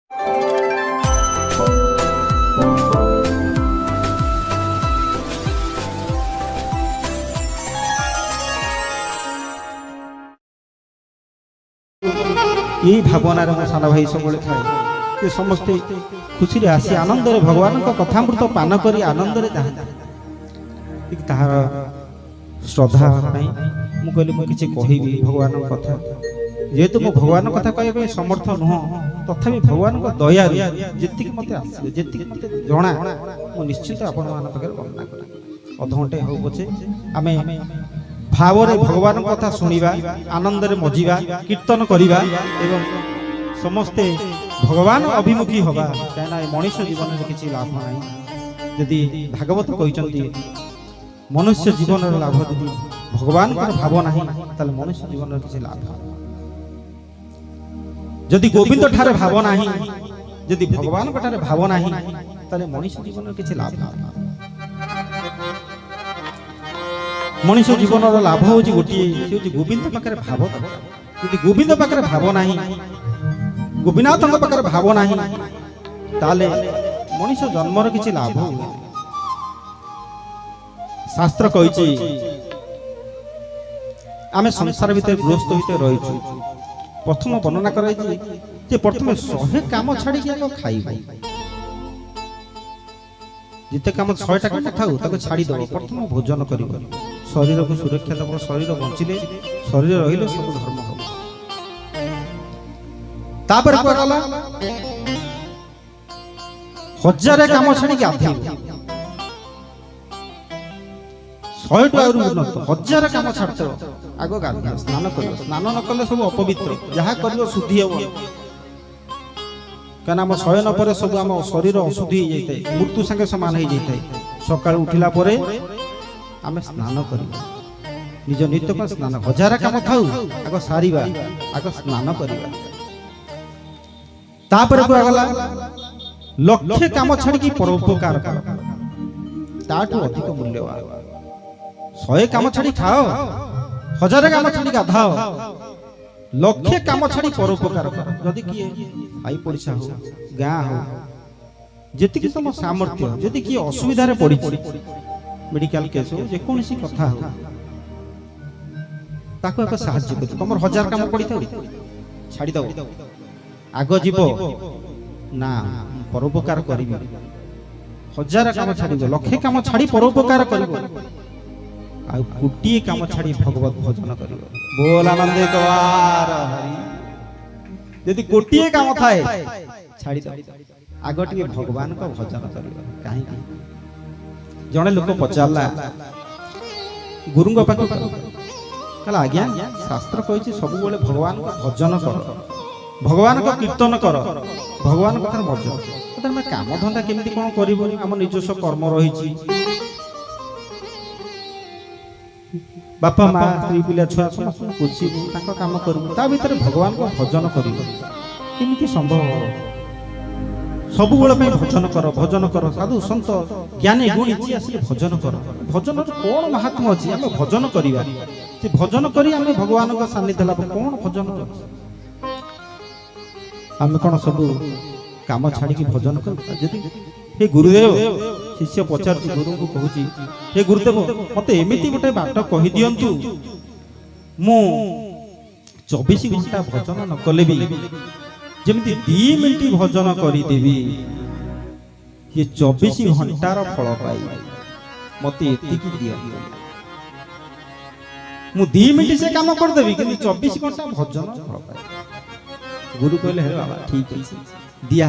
यही भावनार मो सान भाई सब थाए कि समस्ते खुशी आसी आनंद भगवान कथामृत पान कर आनंद तार श्रद्धा मुझे कहली मुझे कहि भगवान कथा जेहेतु मो भगवान कथा कहबे समर्थ नुह तथापि भगवान दया जी मत आस जी मत जना मुझे निश्चित आपण मान पाखे वर्णना कर अधघंटे हो पछे आम भाव भगवान कथा शुणा आनंद मजिबा कीर्तन करवा एवं समस्ते भगवान अभिमुखी हवा कहीं मनुष्य जीवन में किसी लाभ ना जदि भागवत कहते मनुष्य जीवन लाभ जदि भगवान भाव ना मनुष्य जीवन में किसी लाभ जदि गोविंद ठारे भाव ना जदि भगवान ठारे भाव ना मनुष्य जीवन में किसी लाभ ना मनुष्य जीवन लाभ हूँ गोटे गोविंद पाखे भाव यदि गोविंद पाखे भाव ना गोपीनाथ पाखे भाव ना मनुष्य जन्मर किसी लाभ हुए शास्त्र कही आम संसार भितर गृहस्थ भितर रही प्रथम वर्णना कर प्रथम 100 काम छाड़ी खाई जिते काम 100टा काम था छाड़ी दब प्रथम भोजन कर शरीर को सुरक्षा दब शरीर बंचिले शरीर रही सब धर्म हम तापर कहला 1000 काम छाड़ी गाधे 100 टू उन्नत 1000 काम छाड़ते आग गाधा स्नान कर स्नान न कले सब अपवित्र जहाँ कर शुद्धि हम क्या आम शयन पर सब आम शरीर अशुद्धि हो जाए मृत्यु संगे सामान हो जाए सका उठिला आम स्नान कर निज नित्य को स्नान 1000 काम था आग सारिबा आग स्नान करवा तापर गला लक्षे काम छाड़ी परोपकार ताठू अधिक मूल्यवान 100 काम छाड़ी खाओ 1000 काम छाड़ी गाधाओ लक्षे काम छाड़ी परोपकार कर जदि किए भाई पड़िशा हो गाँ हो जी तुम सामर्थ्य जदि किए असुविधा पड़ी मेडिकल केस हो जेकोसी कथा हो ताको एक साहाय्य कर तुम 1000 काम पड़ी था छाड़ी दो आग जीव ना परोपकार करी 1000 काम छाड़ी लक्षे काम छाड़ी परोपकार कर गोटे काम छाड़ी भगवत भजन कर बोल आनंद कवार हरि यदि गोटे काम थाए छाड़ी दो आग टे भगवान को भजन कर कहीं जड़े लोक पचारा गुरु पाख कहला आज्ञा शास्त्र कही सब बेले भगवान को भजन कर भगवान को कीर्तन कर भगवान कथार भजन काम धंदा केमती कौन कर आम निजस्व कर्म रही बापा माँ स्त्री पिला छुआ पोषिबू काम करू ता भीतर भगवान को भजन कर केमती संभव सब बेले भजन कर साधु सन्त ज्ञानी गुणी जी आसिले भजन कर भजन कौन महात्मा अच्छी आम भजन करवा से भजन करी आम भगवान का सानिध्य लाभ कौन भजन आम कौन सब काम छाड़ी भजन कर हे गुरुदेव शिष्य पचार गुरु को कहूँ हे गुरुदेव मत एमती गोटे बाट कही दिंतु मु 24 घंटा भजन न कले भी जमी 2 मिनट भजन करदेवी ये 24 घंटार फल पाई मत एतिकी दियंतु मु 2 मिनट से काम करदेवी कि 24 घंटा भजन फल पाई गुरु कहले हे बाबा ठीक है दिया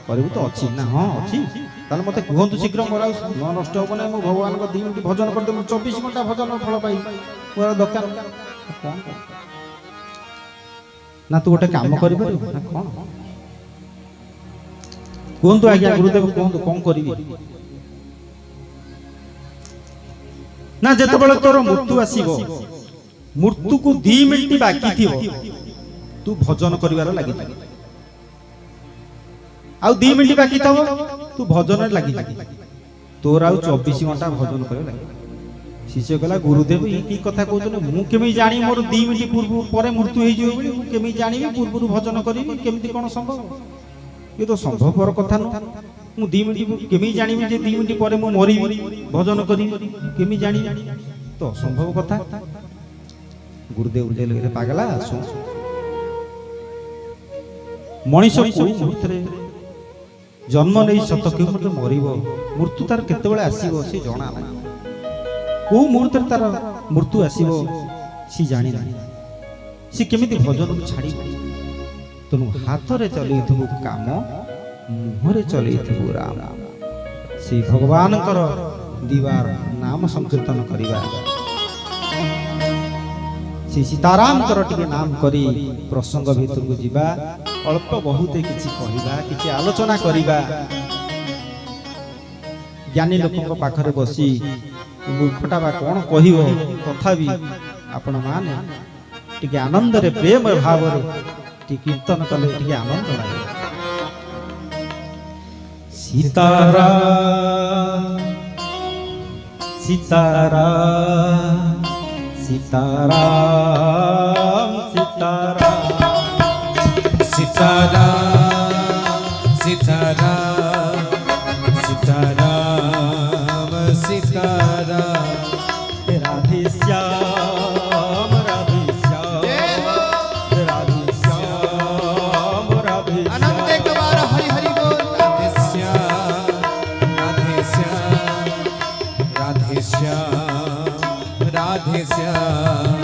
करू तो अच्छी ना हाँ अच्छी ताल मत कहतु शीघ्र मोर न नष्ट हम ना मो भगवान को 2 मिनट भजन करदे 24 घंटा भजन फल पाई मोर दरकार कौन ना तू गोटे काम कर ना कौन कहतु आज्ञा गुरुदेव कहतु कौन करी ना जिते बड़े तोर मृत्यु आसीबो मृत्यु को 2 मिनट बाकी थी तू भजन करिवार लागि आउ 2 मिनट बाकी थो तू भजन लगी तोर आउ 24 घंटा भजन कर शिष्य कहला गुरुदेव ये कथा कहते मु केमी जानी मोर 2 मिनट पूर्व पर मृत्यु हो केमी जानी पूर्व भजन करी केमती कौन संभव ये तो संभवपर कथा नुह मु 2 मिनिट केमी जानिबि जे 2 मिनिट पर मु मरी भजन करी केमी जानी तो असंभव कथा। गुरुदेव लगे पागला आसु मनीष को मुहूर्ते जन्म नहीं सत क्यों मर मृत्यु तार केतबेले आसीबो से जणा ना को मुहूर्ते तार मृत्यु आसीबो सी जानी ना सी केमिति भजन को छाड़ी तेणु हाथ रे चलैथबु काम मुहरे चलैथबु राम से भगवान दीवार नाम संकीर्तन करिबा से सीताराम टिके नाम करी प्रसंग भीतर को जीवा अल्प बहुत किछि कहिबा किछि आलोचना करिबा ज्ञानी लोकक पाखरे बसी मूर्खटा बा कोन कहिबो तथापि आपण माने टिके आनंद रे प्रेम भाव रे टिके कीर्तन कले टिके आनंद लागे। सीताराम सीताराम सीताराम सीताराम सीताराम सीताराम सीताराम सीताराम राधे श्याम राधे श्याम राधे श्याम राधे अनंत एक बार हरि हरि बोल। राधे श्याम राधे श्याम राधे श्याम राधे श्याम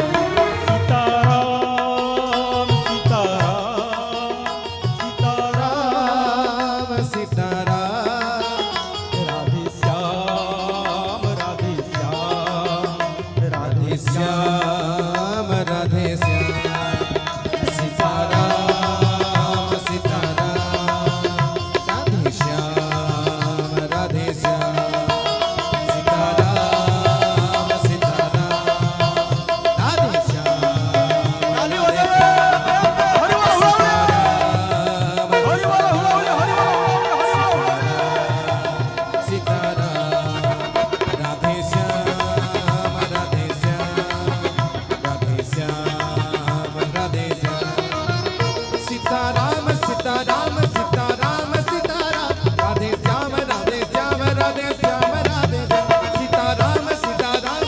सीताराम सीताराम सीताराम सीताराम राधे श्याम राधे श्याम राधे श्याम राधे श्याम सीताराम सीताराम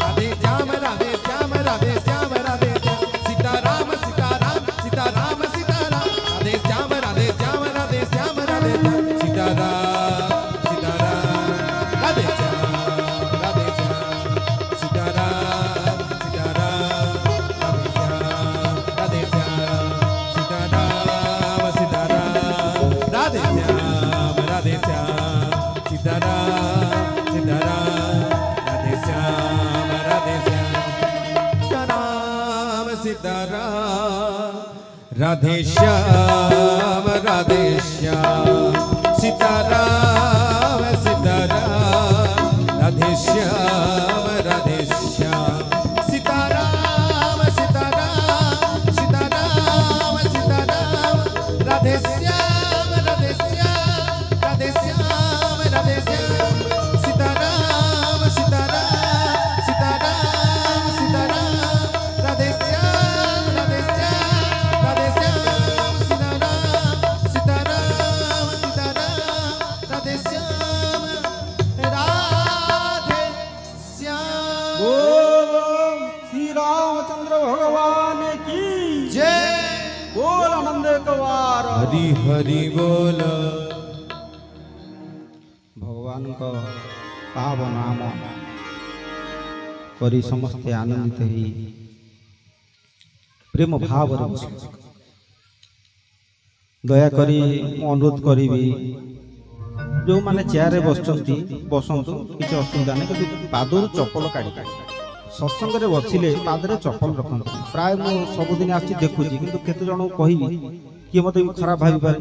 राधे श्याम राधे श्याम सीताराम सीताराम राधे श्याम राधे श्याम सीताराम सीताराम राधे श्याम राधे श्याम सीताराम सीताराम सीताराम सीताराम राधे श्याम राधे श्याम राधे श्याम राधे श्याम सीताराम सीताराम सीताराम सीताराम राधे श्याम राधे श्याम राधे श्याम सीताराम सीताराम सीताराम राधे श्याम राधे श्याम। बोल श्री रामचंद्र भगवान की जय बोल आनंद कवार हरि हरि बोल। भगवान को पाव नाम करी समस्ते आनंदित ही प्रेम भाव दया करी अनुरोध करी जो माने चेयर रे बसंतु किसी असुविधा नहीं कि पादर चप्पल काढ़ी सत्संग रे बसिले पादरे चप्पल रखते प्राय मु सबुदिन आसी देखुची किंतु केते जण कहिबी किए मते खराब भाबी पारे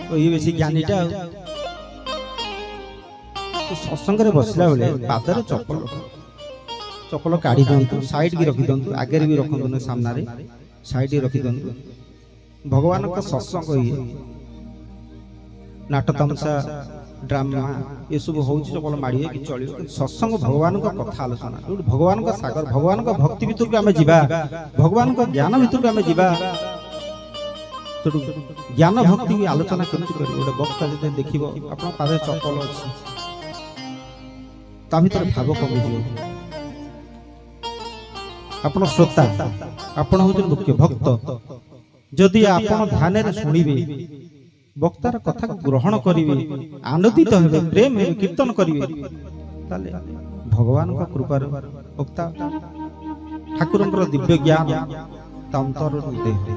तो ये बेसी ज्ञानीटा तो सत्संग रे बसला बेले पादरे चप्पल काढ़ी दिंतु साइड की रखी दिंतु आगे भी रखु ना सामने साइड रखी दिंतु भगवान का सत्संग ये नाट तमसा ड्रामा ये सब हूँ चपल माड़ी कि चलो सत्संग भगवान का कथा आलोचना जो भगवान का सागर भगवान का भक्ति भीतर को आम जा भगवान का ज्ञान भीतर को आम जा तो ତେଣୁ ଜ୍ଞାନ ଭକ୍ତି ଆଲୋଚନା କେମିତି କରିବ? ଗୋଟେ ବକ୍ତା ଯଦି ଦେଖିବ ଆପଣ ପାଦରେ ଚପଲ ଅଛି, ତା ଭିତରେ ଭାବ କମିଯିବ। ଆପଣ ଶ୍ରୋତା, ଆପଣ ହଉଛନ୍ତି ମୁଖ୍ୟ ଭକ୍ତ। ଯଦି ଆପଣ ଧ୍ୟାନରେ ଶୁଣିବେ, ବକ୍ତାର କଥାକୁ ଗ୍ରହଣ କରିବେ, ଆନନ୍ଦିତ ହେବେ, ପ୍ରେମ ହେବେ, କୀର୍ତ୍ତନ କରିବେ, ତାହେଲେ ଭଗବାନଙ୍କ କୃପାରୁ ବକ୍ତା ଠାକୁରଙ୍କର ଦିବ୍ୟ ଜ୍ଞାନ ତା ଅନ୍ତରରୁ ଉଦୟ ହୁଏ।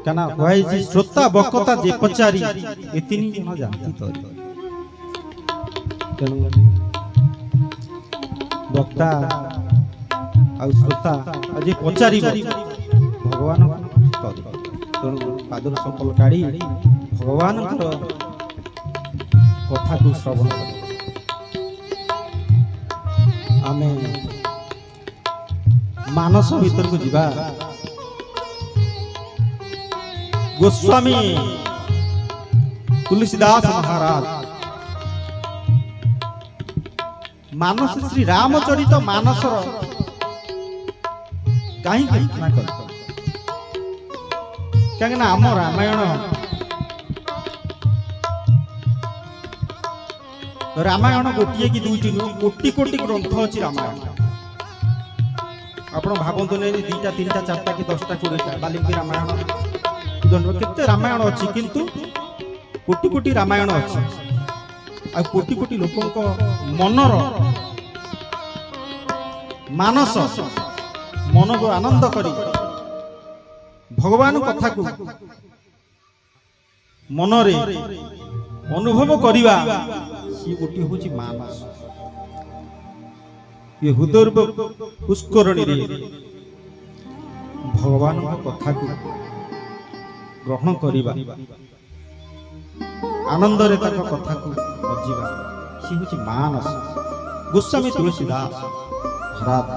କାରଣ କୁହାଯାଇଛି ଶ୍ରୋତା ବକ୍ତା ଯେ ପଚାରି ଏ ତିନି ଜଣ ଜାନ୍ତି ତରି। ତେଣୁ ବକ୍ତା ଆଉ ଶ୍ରୋତା ଆଉ ଯେ ପଚାରିବ ଭଗବାନଙ୍କ ତରି। ତେଣୁ ପାଦରୁ ଚପଲ କାଢି ଭଗବାନଙ୍କର କଥାକୁ ଶ୍ରବଣ କର। ଆମେ ମାନସ ଭିତରକୁ ଯିବା। ଗୋସ୍ୱାମୀ ତୁଳସୀଦାସ ମହାରାଜ ମାନସ ଶ୍ରୀ ରାମଚରିତ ମାନସର କାହିଁକି ରଚନା କଲେ? କାହିଁକି ନା ଆମ ରାମାୟଣ ଗୋଟିଏ କି ଦୁଇଟି ନୁହଁ, କୋଟି କୋଟି ଗ୍ରନ୍ଥ ଅଛି ରାମାୟଣ। ଆପଣ ଭାବନ୍ତୁ ନାହିଁ 2ଟା 3ଟା 4ଟା କି 10ଟା 20ଟା ବାଲ୍ମୀକି ରାମାୟଣ, କେତେ ରାମାୟଣ ଅଛି, କିନ୍ତୁ କୋଟି କୋଟି ରାମାୟଣ ଅଛି। ଆଉ କୋଟି କୋଟି ଲୋକଙ୍କ ମନର ମାନସ ମନକୁ ଆନନ୍ଦ କରି ଭଗବାନ କଥାକୁ ମନରେ ଅନୁଭବ କରିବା, ସିଏ ଗୋଟିଏ ହଉଛି ମାନସ। ଏ ହୃଦୟ ପୁଷ୍କରଣୀରେ ଭଗବାନଙ୍କ କଥାକୁ ଗ୍ରହଣ କରିବା, ଆନନ୍ଦରେ ତାଙ୍କ କଥାକୁ ବଜିବା, ସିଏ ହଉଛି ମାନସ। ଗୋସ୍ୱାମୀ ତୁଳସୀଦାସ ମହାରାଜ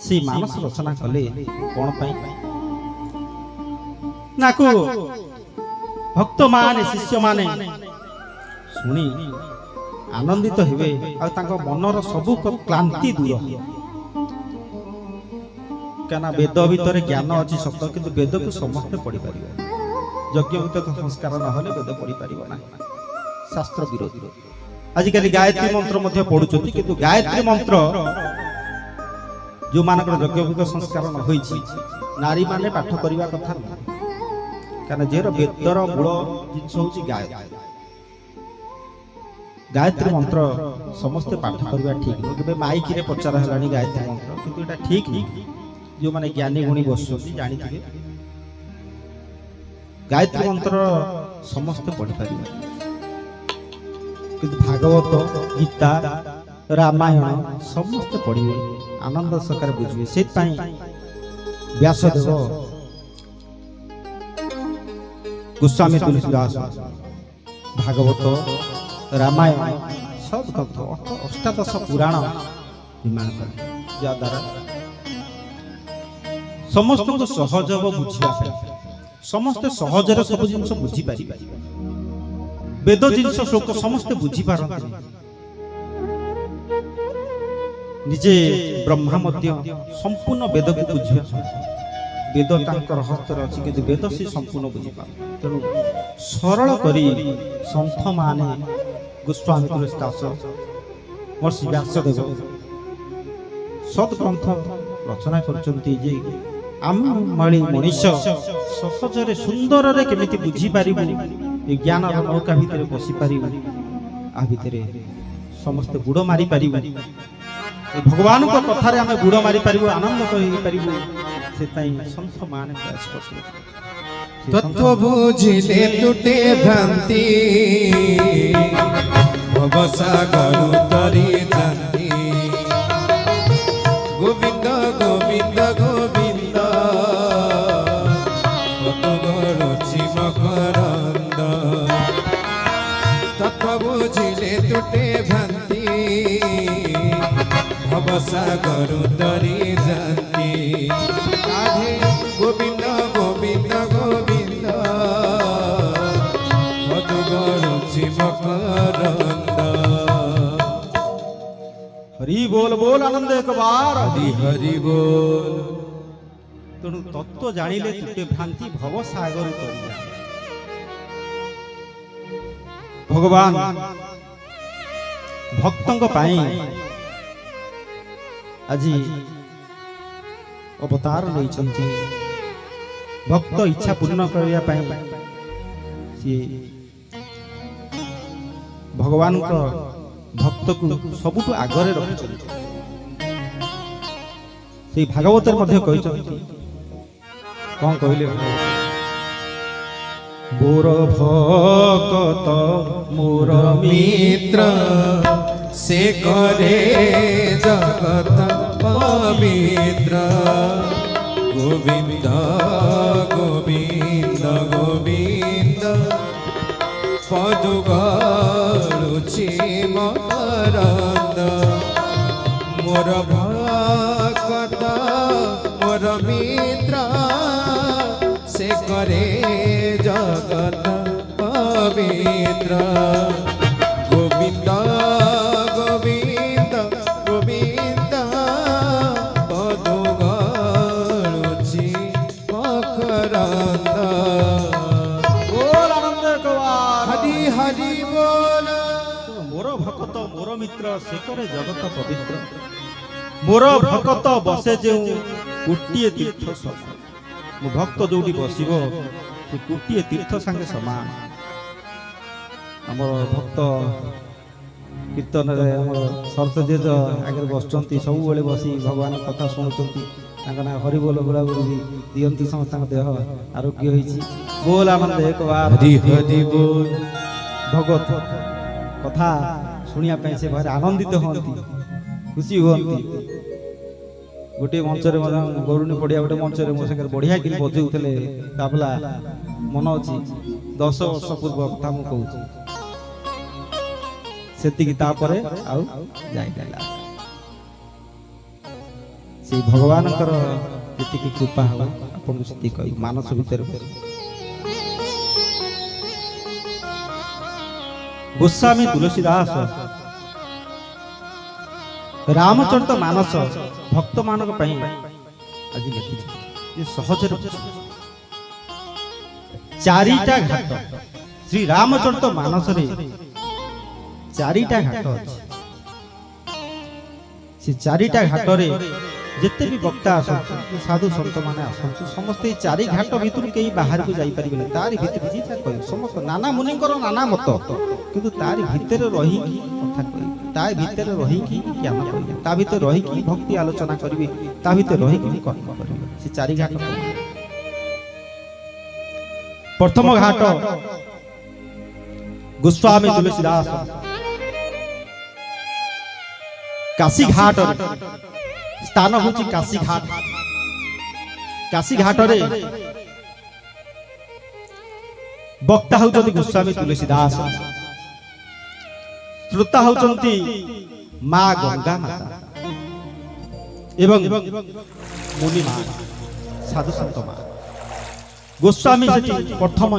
ସେଇ ମାନସ ରଚନା କଲେ କଣ ପାଇଁ? ନାକୁ ଭକ୍ତମାନେ ଶିଷ୍ୟମାନେ ଶୁଣି ଆନନ୍ଦିତ ହେବେ, ଆଉ ତାଙ୍କ ମନର ସବୁ କ୍ଳାନ୍ତି ଦୂର ହେବ। କାରଣ ବେଦ ଭିତରେ ଜ୍ଞାନ ଅଛି ସତ, କିନ୍ତୁ ବେଦକୁ ସମସ୍ତେ ପଢିପାରିବେ। ଯଜ୍ଞ ଭିତରେ ସଂସ୍କାର ନହେଲେ ବେଦ ପଢିପାରିବ ନାହିଁ, ଶାସ୍ତ୍ର ବିରୋଧୀ। ଆଜିକାଲି ଗାୟତ୍ରୀ ମନ୍ତ୍ର ମଧ୍ୟ ପଢୁଛନ୍ତି, କିନ୍ତୁ ଗାୟତ୍ରୀ ମନ୍ତ୍ର ଯୋଉମାନଙ୍କର ଯଜ୍ଞ ଭିତରେ ସଂସ୍କାର ନ ହୋଇଛି, ନାରୀମାନେ ପାଠ କରିବା କଥା ନୁହେଁ। କାରଣ ଯେର ବେଦର ମୂଳ ଜିନିଷ ହଉଛି ଗାୟତ୍ରୀ। ଗାୟତ୍ରୀ ମନ୍ତ୍ର ସମସ୍ତେ ପାଠ କରିବା ଠିକ ନୁହେଁ। କେବେ ମାଇକିରେ ପଚାର ହେଲାଣି ଗାୟତ୍ରୀ ମନ୍ତ୍ର, କିନ୍ତୁ ଏଟା ଠିକ ନୁହେଁ। ଯୋଉମାନେ ଜ୍ଞାନୀ ଗୁଣୀ ବସୁଛନ୍ତି ଜାଣିଥିବେ, ଗାୟତ୍ରୀ ମନ୍ତ୍ର ସମସ୍ତେ ପଢିପାରିବେ, କିନ୍ତୁ ଭାଗବତ, ଗୀତା, ରାମାୟଣ ସମସ୍ତେ ପଢିବେ, ଆନନ୍ଦ ସହକାରେ ବୁଝିବେ। ସେଥିପାଇଁ ବ୍ୟାସଦେବ ଗୋସ୍ୱାମୀ ତୁଳସୀଦାସ ଭାଗବତ, ରାମାୟଣ ସବୁ ଗ୍ରନ୍ଥ, ଅଷ୍ଟାଦଶ ପୁରାଣ ନିର୍ମାଣ କଲେ, ଯାହାଦ୍ୱାରା ସମସ୍ତଙ୍କୁ ସହଜ ହେବ ବୁଝିବା ପାଇଁ। ସମସ୍ତେ ସହଜରେ ସବୁ ଜିନିଷ ବୁଝିପାରିବେ। ବେଦ ଜିନିଷ ଶୋକ ସମସ୍ତେ ବୁଝିପାରନ୍ତି। ନିଜେ ବ୍ରହ୍ମା ମଧ୍ୟ ସମ୍ପୂର୍ଣ୍ଣ ବେଦକୁ ବୁଝିବା, ବେଦ ତାଙ୍କର ହସ୍ତରେ ଅଛି, କିନ୍ତୁ ବେଦ ସେ ସମ୍ପୂର୍ଣ୍ଣ ବୁଝିପାର। ତେଣୁ ସରଳ କରି ସନ୍ଥ ମାନେ ଗୋସ୍ୱାମୀ ତୁଳସୀଦାସ, ମହର୍ଷି ବ୍ୟାସଦେବ ସଦଗ୍ରନ୍ଥ ରଚନା କରିଛନ୍ତି, ଯେ ଆମ ଭଳି ମଣିଷ ସହଜରେ ସୁନ୍ଦରରେ କେମିତି ବୁଝିପାରିବୁ, ଏ ଜ୍ଞାନର ନୌକା ଭିତରେ ବସିପାରିବୁ, ଆ ଭିତରେ ସମସ୍ତେ ବୁଡ଼ ମାରିପାରିବୁ, ଭଗବାନଙ୍କ କଥାରେ ଆମେ ବୁଡ଼ ମାରିପାରିବୁ, ଆନନ୍ଦ ହେଇପାରିବୁ। ସେଥିପାଇଁ ସନ୍ଥ ମାନେ ପ୍ରୟାସ କରୁଥିଲେ। তত্ত্ব বুঝিলে তুটে ভ্রান্তি, ভবসাগর তরি জাতি। গোবিন্দ গোবিন্দ গোবিন্দ, কত গরছি মকরন্দ। তত্ত্ব বুঝিলে তুটে ভ্রান্তি, ভবসাগর তরি জাতি। রাধে গোবিন্দ গোবিন্দ গোবিন্দ, কত গরছি মকরন্দ। हरि बोल बोल आनंद एक बार, हरि हरि बोल। ତେଣୁ ତତ୍ତ୍ୱ ଜାଣିଲେ ତୁଟେ ଭ୍ରାନ୍ତି ଭବ ସାଗର ତରିଆ। ଭଗବାନ ଭକ୍ତଙ୍କ ପାଇଁ ଆଜି ଅବତାର ନେଇଛନ୍ତି। ଭକ୍ତ ଇଚ୍ଛା ପୂର୍ଣ୍ଣ କରିବା ପାଇଁ ସିଏ ଭଗବାନଙ୍କ ଭକ୍ତକୁ ସବୁଠୁ ଆଗରେ ରଖିଛନ୍ତି। ସେଇ ଭାଗବତରେ ମଧ୍ୟ କହିଛନ୍ତି, କଣ କହିଲେ? ମୋର ଭକ୍ତ ମୋର ମିତ୍ର ସେ କରେ ଜଗତ ପବିତ୍ର। ଗୋବିନ୍ଦ ଗୋବିନ୍ଦ ଗୋବିନ୍ଦ ପଦୁ ଗଳୁଛି ମକରନ୍ଦ। ମୋର ଭକ୍ତ ମୋର ମିତ୍ର ସେ କରେ ଜଗତ ପବିତ୍ର। ଗୋବିନ୍ଦ ଗୋବିନ୍ଦ ଗୋବିନ୍ଦ ପଦୁ ଗଳୁଛି ମକରନ୍ଦ। ବୋଲ ଆନନ୍ଦ କବାର ହରି ହରି ବୋଲ। ମୋର ଭକ୍ତ ମୋର ମିତ୍ର ସେ କରେ ଜଗତ ପବିତ୍ର। ମୋର ଭକ୍ତ ବସେ ଯେଉଁ କୋଟିଏ ତୀର୍ଥ ସମାନ। ମୋ ଭକ୍ତ ଯୋଉଠି ବସିବ ସେ କୋଟିଏ ତୀର୍ଥ ସାଙ୍ଗେ ସମାନ। ଆମର ଭକ୍ତ କୀର୍ତ୍ତନରେ ଆମର ଶରତ ଜେଜ ଆଗରେ ବସୁଛନ୍ତି, ସବୁବେଳେ ବସି ଭଗବାନଙ୍କ କଥା ଶୁଣୁଛନ୍ତି। ତାଙ୍କ ନାଁ ହରିବୋଲ ବୋଲାବୋଲି ବି ଦିଅନ୍ତି। ସମସ୍ତଙ୍କ ଦେହ ଆରୋଗ୍ୟ ହେଇଛି। ବୋଲ ଆନନ୍ଦ ଏକ ବାର ହରି ହରି ବୋଲ। ଭଗବତ କଥା ଶୁଣିବା ପାଇଁ ସେ ଭାରି ଆନନ୍ଦିତ ହୁଅନ୍ତି, ଖୁସି ହୁଅନ୍ତି। ଗୋଟିଏ ମଞ୍ଚରେ ଗରୁଣୀ ପଡ଼ିଆ ଗୋଟେ ମଞ୍ଚରେ ମୋ ସାଙ୍ଗରେ ବଢିଆ କିରି ବଜଉଥିଲେ ତାବଲା, ମନ ଅଛି। 10 ବର୍ଷ ପୂର୍ବ କଥା ମୁଁ କହୁଛି। ସେତିକି ତାପରେ ଆଉ ଯାଇପାରିଲା। ସେଇ ଭଗବାନଙ୍କର ଯେତିକି କୃପା ହବ ଆପଣଙ୍କୁ ସେତିକି କହିବି। ମାନସ ଭିତରେ ଗୋସ୍ୱାମୀ ତୁଳସୀଦାସ ରାମଚରିତ ମାନସ ଭକ୍ତ ମାନଙ୍କ ପାଇଁ ଆଜି ଲେଖିଛି। ସହଜରେ ଚାରିଟା ଘାଟ ଶ୍ରୀ ରାମଚରିତ ମାନସରେ ଚାରିଟା ଘାଟ ଅଛି। ସେ ଚାରିଟା ଘାଟରେ ଯେତେ ବି ବକ୍ତା ଆସନ୍ତୁ, ସାଧୁ ସନ୍ଥ ମାନେ ଆସନ୍ତୁ, ସମସ୍ତେ ଏଇ ଚାରି ଘାଟ ଭିତରୁ କେହି ବାହାରକୁ ଯାଇପାରିବେନି। ତାରି ଭିତରେ ସମସ୍ତ ନାନା ମୁନିଙ୍କର ନାନା ମତ, କିନ୍ତୁ ତାରି ଭିତରେ ରହିକି କଥା କହିବେ, ତା ଭିତରେ ରହିକି ଜ୍ଞାନ କରିବେ, ତା ଭିତରେ ରହିକି ଭକ୍ତି ଆଲୋଚନା କରିବେ, ତା ଭିତରେ ରହିକି କର୍ମ କରିବେ। ସେ ଚାରି ଘାଟ। ପ୍ରଥମ ଘାଟ ଗୋସ୍ୱାମୀ ତୁଳସୀଦାସ କାଶୀ ଘାଟ ସ୍ଥାନ ହଉଛି କାଶୀ ଘାଟ। କାଶୀ ଘାଟରେ ବକ୍ତା ହଉଛନ୍ତି ଗୋସ୍ୱାମୀ ତୁଳସୀଦାସ, ଶ୍ରୋତା ହଉଛନ୍ତି ମା ଗଙ୍ଗା ମାତା ଏବଂ ମୁନି ମା, ସାଧୁ ସନ୍ଥ ମା। ଗୋସ୍ୱାମୀ ସେଠି ପ୍ରଥମ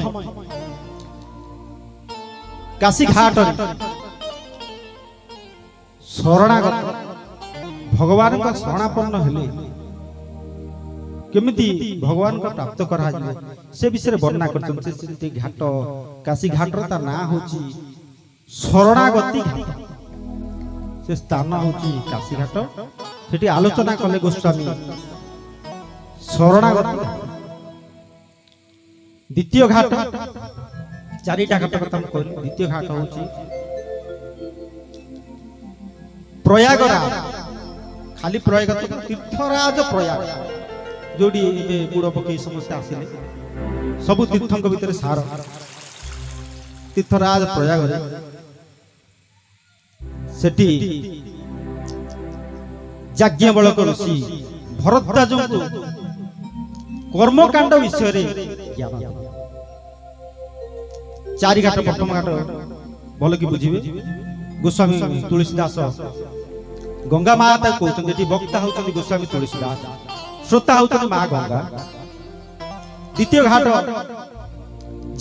କାଶୀ ଘାଟରେ ଶରଣାଗତ ଭଗବାନଙ୍କ ଶରଣାପନ୍ନ ହେଲେ କେମିତି ଭଗବାନଙ୍କ ପ୍ରାପ୍ତ କରାଯିବ ସେ ବିଷୟରେ ବର୍ଣ୍ଣନା କରିଛନ୍ତି। ସେ ଘାଟ କାଶୀ ଘାଟର ତା ନାଁ ହଉଛି ଶରଣାଗତି ଘାଟ। ସେ ସ୍ଥାନ ହଉଛି କାଶୀ ଘାଟ। ସେଠି ଆଲୋଚନା କଲେ ଗୋସ୍ୱାମୀ ଶରଣାଗତି। ଦ୍ୱିତୀୟ ଘାଟ, ଚାରିଟା ଘାଟ କଥା ମୁଁ କହିଲି। ଦ୍ୱିତୀୟ ଘାଟ ହଉଛି ପ୍ରୟାଗରାଜ। ଖାଲି ପ୍ରୟାଗ ତୀର୍ଥରାଜ ପ୍ରୟାଗ, ଯୋଉଠି ଏବେ ବୁଡ଼ ପକେଇ ସମସ୍ତେ ଆସିଲେ। ସବୁ ତୀର୍ଥଙ୍କ ଭିତରେ ସାର ତୀର୍ଥରାଜ ପ୍ରୟାଗରେ। ସେଠି ଯାଜ୍ଞବଳକ ଋଷି ଭରଦ୍ୱାଜଙ୍କୁ କର୍ମକାଣ୍ଡ ବିଷୟରେ ଜ୍ଞାନ ଦେଲେ। ଚାରି ଘାଟ। ପ୍ରଥମ ଘାଟ ଭଲ କି ବୁଝିବେ। ଗୋସ୍ୱାମୀ ତୁଳସୀଦାସ ଗଙ୍ଗା ମା ତାକୁ କହୁଛନ୍ତି। ଏଠି ବକ୍ତା ହଉଛନ୍ତି ଗୋସ୍ୱାମୀ ତୁଳସୀଦାସ, ଶ୍ରୋତା ହଉଛନ୍ତି ମା ଗଙ୍ଗା। ଦ୍ୱିତୀୟ ଘାଟ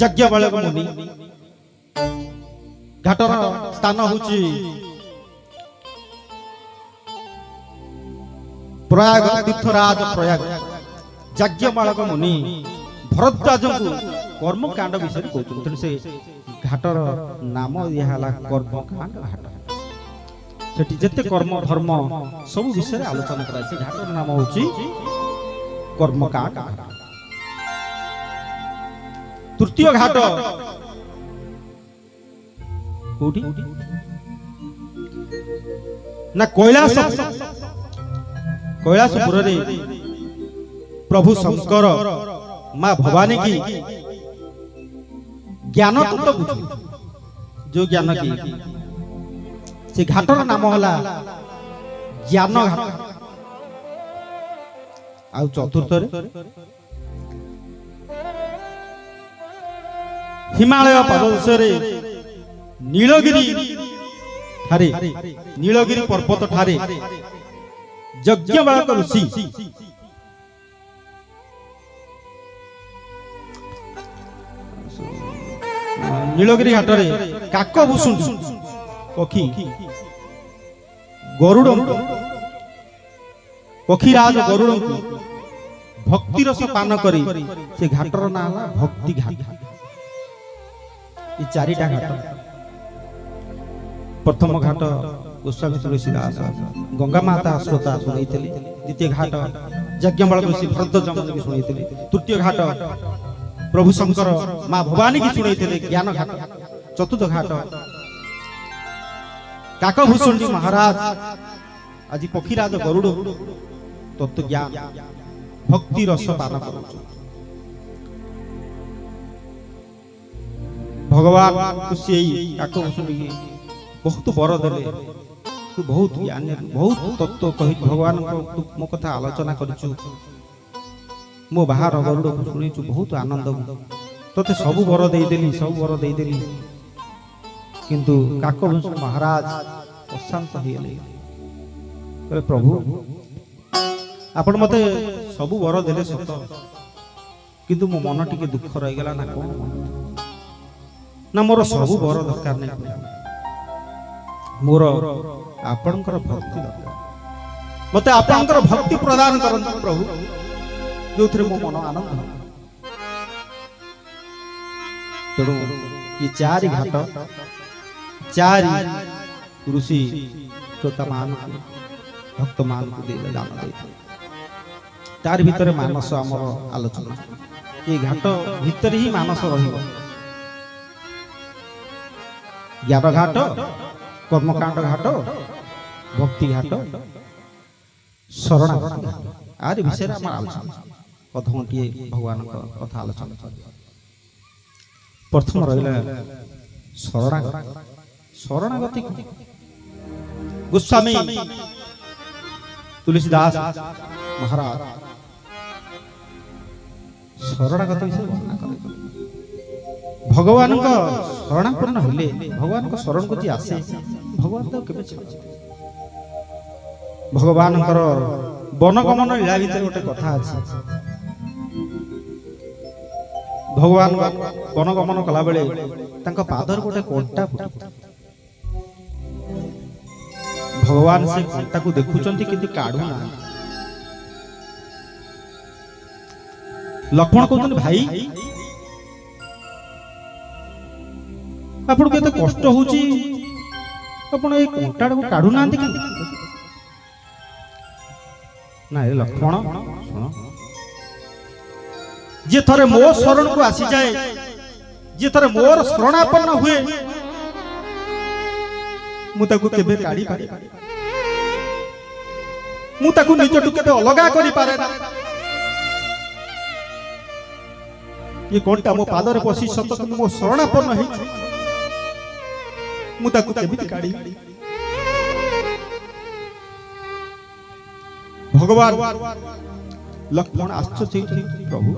ଯାଜ୍ଞବଲ୍କ୍ୟ ମୁନି। ଘାଟର ସ୍ଥାନ ହଉଛି ପ୍ରୟାଗ, ତୀର୍ଥରାଜ ପ୍ରୟାଗ। ଯାଜ୍ଞମାଳକ ମୁନି ଭରଦ୍ୱାଜଙ୍କୁ କର୍ମକାଣ୍ଡ ବିଷୟରେ କହୁଛନ୍ତି। ତେଣୁ ସେ ଘାଟର ନାମ ଦିଆ ହେଲା କର୍ମକାଣ୍ଡ ଘାଟ। ସେଠି ଯେତେ କର୍ମ ଧର୍ମ ସବୁ ବିଷୟରେ ଆଲୋଚନା କରାଯାଇଛି। ଘାଟର ନାମ ହଉଛି କର୍ମକାଣ୍ଡ ଘାଟ। ତୃତୀୟ ଘାଟ କୋଉଠି ନା କୈଳାସପୁରରେ ପ୍ରଭୁ ଶଙ୍କର ମା ଭବାନୀ की ज्ञान तत्व बुझे जो ज्ञान की से घाटर नाम होला ज्ञान घाट। आ चतुर्थ हिमालय प्रदेश नीलगिरी ठारे नीलगिरी पर्वत ठारे यज्ञबालक ऋषि नीलगिरी घाटरे काक भूषुंडी पक्षी गरुड़ पक्षीराज गरुड़ भक्ति रस पान करी से घाटर ना भक्ति घाट। ये चारिटा घाट। प्रथम घाट गोस्वामी तुलसीदास गंगा माता श्रोता शुणी। द्वितीय घाट यज्ञबालक ऋषि भरद्वाज शुणी। तृतीय घाट प्रभु शंकर माँ भवानी की शुणी ज्ञान घाट। चतुर्थ घाट काकभूषुंडी महाराज आज पक्षीराज गरुड़ तत्व ज्ञान भक्ति रस पान कर भगवान काकभूषुंडी बहुत बर देले तू बहुत ज्ञान बहुत तत्व कही भगवान मो कथा आलोचना करिछु मो बाहर गरुड़ शुणीचु बहुत आनंद तोते सब बर देदेली सब बर देदेली किंतु काकभूषुंडी महाराज अशांत होइले कहले प्रभु आपण मते सब बर देले सत किंतु मो मन टिके दुख रहि गेला ना कोन ना मोर सब बर दरकार नै मोर आपणकर भक्ति दरकार मते आपणकर भक्ति प्रदान करंतु प्रभु जो थे मो मन आनंद। तेणु ये चारि घाट चारि ऋषि श्रोता मान भक्त मान को दे दान दे तार भीतर मानस आमर आलोचना ये घाट भीतर ही मानस रहिबो। ज्ञान घाट कर्मकांड घाट भक्ति घाट शरण आर विषय आम आलोचना अधघंटे भगवान कथा आलोचना। प्रथम रहा शरणागति गोस्वामी तुलसीदास महाराज शरणागत विषय वर्णना करे। भगवान शरणापन्न हेले भगवान शरण को जी आसे भगवान तो केबे छाड़ भगवान वनगमन लीला भीतर गोटे कथा अछि। भगवान वनगमन कला बेले तांका पादर गोटे कंटा फुटी भगवान से कंटा को देखुचंती किंतु काढू ना। लक्ष्मण कहते भाई आपन केते कष्ट होची आपन ए कंटा को काढू नांती कि ना ए लक्ष्मण सुनो जे थरे मो शरण को आसी जाए जे थरे मोर शरणापन्न हुए मु ताकू केबे काढी पारे मु ताकू निजटू केबे अलगा करि पारे ना। ये कंटा मो पादरे पसी सत किंतु मो शरणापन्न हे मु ताकू केबे काढी। भगवान लक्ष्मण आश्चर्य प्रभु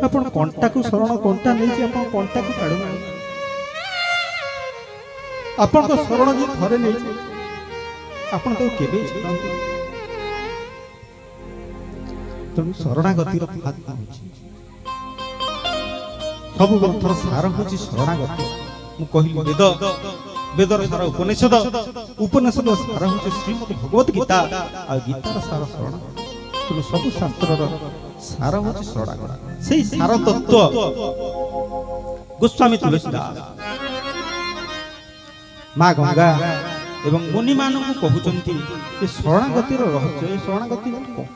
आपण कंटा को शरण कंटा नहीं आपण कंटा को काढू ना आपण तो शरण जी थरे नहीं आपण तो केबे छाड़ती तेणु शरणागति सब ग्रंथर सार हूँ शरणागति मु कहली वेद वेदर सार उपनिषद उपनिषद सार हूँ श्रीमद भगवत गीता आ गीतार सार शरण ତେଣୁ ସବୁ ଶାସ୍ତ୍ରର ସାର ହେଉଛି ଶରଣାଗତ। ସେଇ ସାର ତତ୍ତ୍ୱ ଗୋସ୍ୱାମୀ ତୁଳସୀଦାସ ମା ଗଙ୍ଗା ଏବଂ ମୁନିମାନଙ୍କୁ କହୁଛନ୍ତି ଯେ ଶରଣାଗତିର ରହସ୍ୟ। ଏ ଶରଣାଗତି କଣ?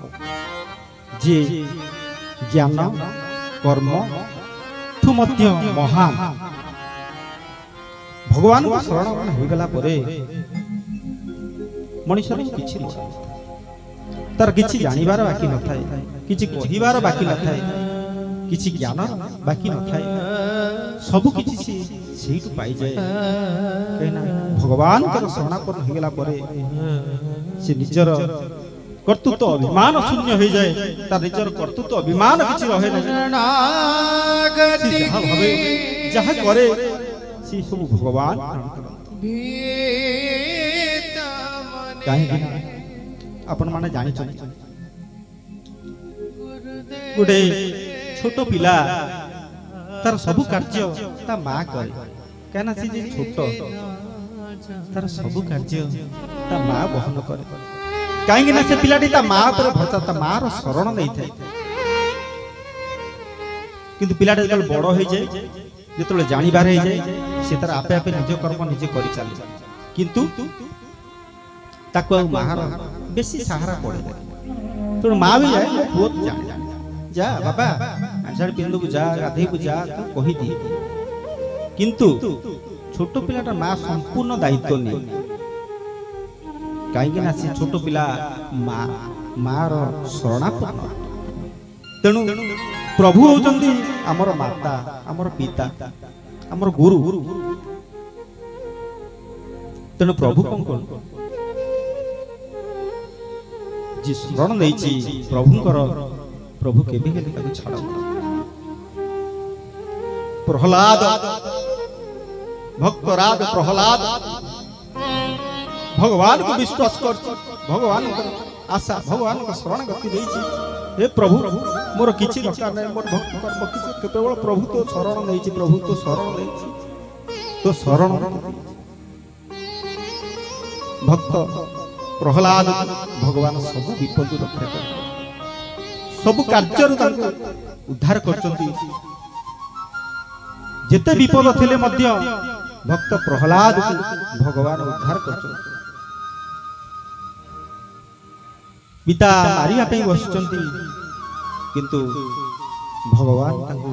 ଯିଏ ଜ୍ଞାନ କର୍ମଠୁ ମଧ୍ୟ ମହାନ ଭଗବାନଙ୍କ ଶରଣ ହୋଇଗଲା ପରେ ମଣିଷର କିଛି ନଥାଏ, ତାର କିଛି ଜାଣିବାର ବାକି ନଥାଏ, କିଛି କହିବାର ବାକି ନଥାଏ, କିଛି ଜ୍ଞାନ ବାକି ନଥାଏ, ସବୁ କିଛି ସେଇଠୁ ପାଇଯାଏ। କାହିଁକିନା ଭଗବାନଙ୍କର ଶରଣାପନ୍ନ ହେଇଗଲା ପରେ ସେ ନିଜର କର୍ତ୍ତୃତ୍ୱ ଅଭିମାନ ଶୂନ୍ୟ ହେଇଯାଏ, ତାର ନିଜର କର୍ତ୍ତୃତ୍ୱ ଅଭିମାନ କିଛି ରହେ ନାହିଁ। ଯାହା ଭାବେ ଯାହା କରେ ସେ ସବୁ ଭଗବାନ। କାହିଁକି ଆପଣମାନେ ଜାଣିଛନ୍ତି ଗୋଟେ ଛୋଟ ପିଲା ତାର ସବୁ କାର୍ଯ୍ୟ ତା ମା କରେ। କାହିଁକିନା ସେ ଯେ ଛୋଟ ତାର ସବୁ କାର୍ଯ୍ୟ ତା ମା ବହନ କରେ। କାହିଁକି ନା ସେ ପିଲାଟି ତା ମା ଉପରେ ଭରସା, ତା ମାର ଶରଣ ନେଇଥାଏ। କିନ୍ତୁ ପିଲାଟା ଯେତେବେଳେ ବଡ ହେଇଯାଏ, ଯେତେବେଳେ ଜାଣିବାର ହେଇଯାଏ, ସେ ତାର ଆପେ ଆପେ ନିଜ କର୍ମ ନିଜେ କରି ଚାଲେ। କିନ୍ତୁ ତାକୁ ଆଉ ମାର ବେଶୀ ସାହାରା ପଡେ ନାହିଁ। ତେଣୁ ମା ବି ଯାଏ, ମୋ ପୁଅ ତୁ ଜାଣି ଯା ବାବା ଶାଢ଼ୀ ପିନ୍ଧକୁ ଯା, ଗାଧେଇକୁ ଯା, ତୁ କହିଦିଏ। କିନ୍ତୁ ଛୋଟ ପିଲାଟା ମା ସମ୍ପୂର୍ଣ୍ଣ ଦାୟିତ୍ୱ ନିଏ। କାହିଁକି ନା ସେ ଛୋଟ ପିଲା ମାର ଶରଣାପନ୍ନ। ତେଣୁ ପ୍ରଭୁ ହଉଛନ୍ତି ଆମର ମାତା, ଆମର ପିତା, ଆମର ଗୁରୁ। ତେଣୁ ପ୍ରଭୁ କଣ କରୁ, ଯିଏ ଶରଣ ନେଇଛି ପ୍ରଭୁଙ୍କର, ପ୍ରଭୁ କେବେ ହେଲେ ତାକୁ ଛାଡ଼। ପ୍ରହ୍ଲାଦ ଭକ୍ତରାଜ ପ୍ରହ୍ଲାଦ ଭଗବାନଙ୍କୁ ବିଶ୍ୱାସ କରୁଛି, ଭଗବାନଙ୍କ ଆଶା, ଭଗବାନଙ୍କ ଶରଣାଗତି ଦେଇଛି। ହେ ପ୍ରଭୁ ମୋର କିଛି ଦରକାର ନାହିଁ, ମୋର ଭକ୍ତି କର୍ମ କିଛି, କେବଳ ପ୍ରଭୁ ତୋ ଶରଣ ନେଇଛି, ପ୍ରଭୁ ତୋ ଶରଣ ନେଇଛି, ତୋ ଶରଣ। ଭକ୍ତ ପ୍ରହ୍ଲାଦ ଭଗବାନ ସବୁ ବିପଦରୁ ରକ୍ଷା କରିଛନ୍ତି, ସବୁ କାର୍ଯ୍ୟରୁ ତାଙ୍କୁ ଉଦ୍ଧାର କରିଛନ୍ତି। ଯେତେ ବିପଦ ଥିଲେ ମଧ୍ୟ ଭକ୍ତ ପ୍ରହ୍ଲାଦକୁ ଭଗବାନ ଉଦ୍ଧାର କରିଛନ୍ତି। ପିତା ମାରିବା ପାଇଁ ବସିଛନ୍ତି, କିନ୍ତୁ ଭଗବାନ ତାଙ୍କୁ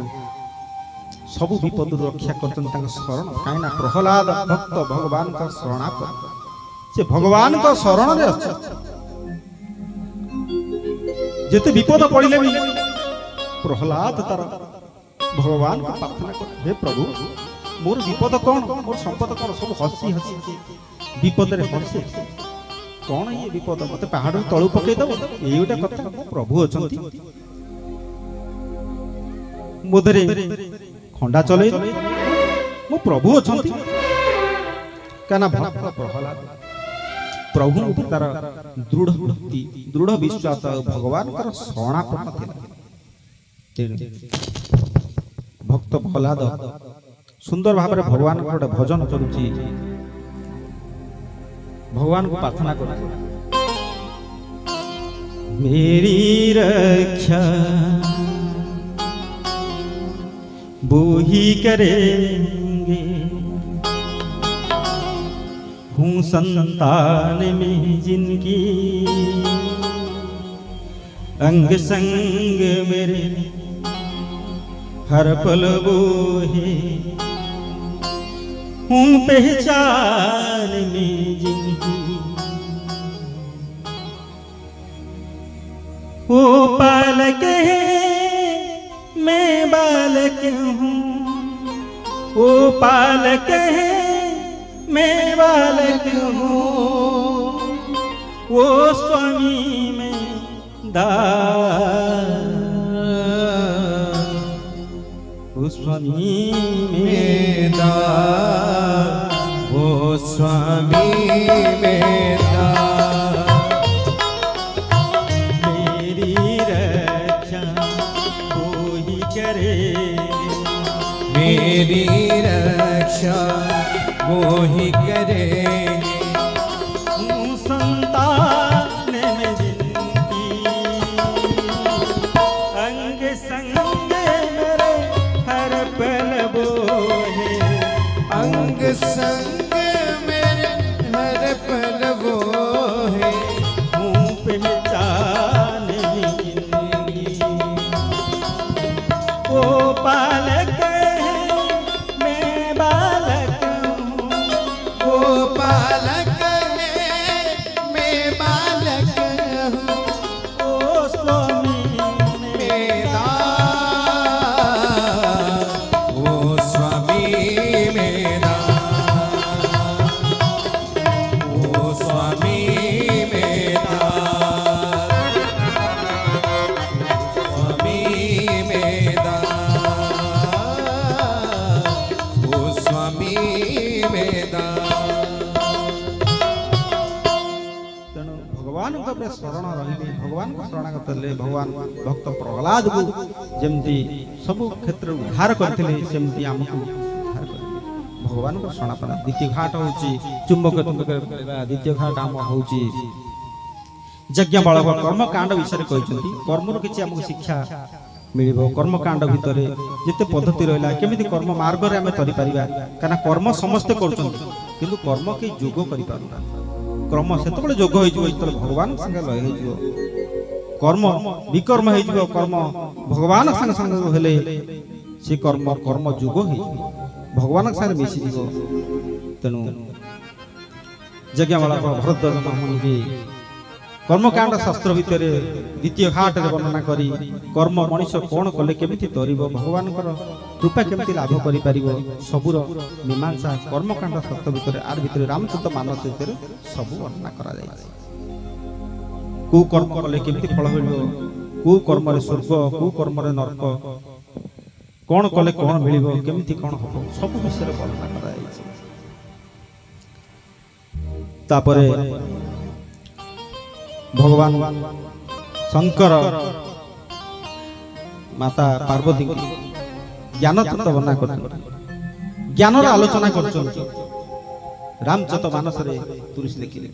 ସବୁ ବିପଦରୁ ରକ୍ଷା କରିଛନ୍ତି, ତାଙ୍କ ଶରଣ। କାହିଁକି ନା ପ୍ରହ୍ଲାଦ ଭକ୍ତ ଭଗବାନଙ୍କ ଶରଣାପନ୍ନ, ସେ ଭଗବାନଙ୍କ ଶରଣରେ ଅଛି। ଯେତେ ବିପଦ ପଡ଼ିଲେ ବି ପ୍ରହ୍ଲାଦ ତାର ଭଗବାନଙ୍କୁ ପ୍ରାର୍ଥନା କରେ, ହେ ପ୍ରଭୁ ମୋର ବିପଦ କଣ, ମୋର ସମ୍ପଦ କଣ, ସବୁ ହସି ହସି ବିପଦରେ ହସେ। କଣ ଇଏ ବିପଦ, ମତେ ପାହାଡରୁ ତଳୁ ପକେଇଦବ, ଏଇ ଗୋଟେ କଥା। ପ୍ରଭୁ ଅଛନ୍ତି, ମୋ ଦେହରେ ଖଣ୍ଡା ଚଲେଇ, ମୋ ପ୍ରଭୁ ଅଛନ୍ତି। କାହିଁକିନା ଭକ୍ତ ପ୍ରହ୍ଲାଦ ପ୍ରଭୁ ତାର ଦୃଢ ଭକ୍ତି, ଦୃଢ ବିଶ୍ୱାସ, ଭଗବାନଙ୍କର ଶରଣାପନ୍ନ ଥିଲା। ଭକ୍ତ ପ୍ରହ୍ଲାଦ ସୁନ୍ଦର ଭାବରେ ଭଗବାନଙ୍କ ଗୋଟେ ଭଜନ କରୁଛି, ଭଗବାନଙ୍କୁ ପ୍ରାର୍ଥନା କରୁଛି। मेरी रक्षा वो ही करेंगे, हूँ संतान में जिनकी अंग संग मेरे हर पल वो है, हूँ पहचान में जिनकी वो बालक है मैं बालक हूँ, वो बालक है मैं बालक हूँ, वो स्वामी में दास, वो स्वामी में दास, वो स्वामी में दास, मेरी रक्षा वो ही करेंगे, मेरी रक्षा वो ही करेंगे, हूँ संतान में जिनकी संग मेरे हर पल वो है, अंग संग मेरे हर पल वो है, हूँ पहचान इनकी। वो बालक है मैं बालक हूँ, वो बालक है मैं बालक हूँ, वो स्वामी मेरा वो स्वामी मेरा, वो स्वामी मेरा, स्वामी मेरा, वो स्वामी मेरा। तेणु भगवान शरण रही, भगवान को शरणागत हेले भगवान भक्त प्रहलाद को जमती सब क्षेत्र उद्धार करते सेमती आमको उद्धार करेंगे। भगवान को शरणापन द्वितीय घाट होची चुंबक चुंबक द्वितीय घाट आम होची यज्ञ बलव कर्मकांड विषय कहते कर्मर किसी आमको शिक्षा मिलिबो। कर्मकांड भितर जिते पद्धति रहा केमिति कर्म मार्ग रे आमे करि परिबा, काना कर्म समस्ते करछन्ति किंतु कर्म के जोग करि पारुना। कर्म सेतबेले जोग होई जिवो जेतबेले भगवान संगे लय होई जिवो, कर्म विकर्म होई जिवो, कर्म भगवान संग संग हेले से कर्म कर्म जोग होई भगवान संगे मिसि जिवो। तेनु यज्ञवाला भरद्वाज महामुनि के कर्मकांड शास्त्र भितर द्वितीय घाट वर्णना करी कर्म मनीष कौन कले केमिति तरिब, भगवान कृपा केमिति लाभ करि परिबो, सबुर मीमांसा कर्मकांड शास्त्र भितर आर भितर रामचरित मानस भितर सब वर्णना करा जाय। को कर्म कले केमिति फल मिलिबो, को कर्म रे स्वर्ग, को कर्म रे नरक, कौन कले कौन मिलिबो, केमिति कौन हबो, सब विषय वर्णना करा जाय। तापरे भगवान शंकर माता पार्वती ज्ञान तत्व वर्णना कर ज्ञान आलोचना कर रामचरित मानस रे तुलसी लिखिले,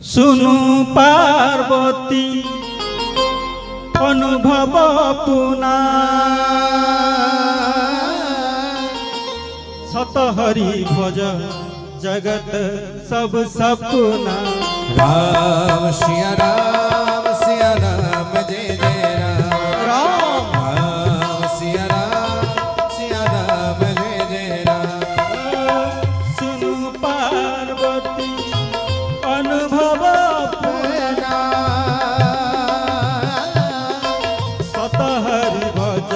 सुनु पार्वती अनुभव पुना सत हरि भज जगत सब सपना। राम सिया राम जय जय राम, राम सिया राम जय जय राम। सुनु पार्वती अनुभव पुना सत हरि भज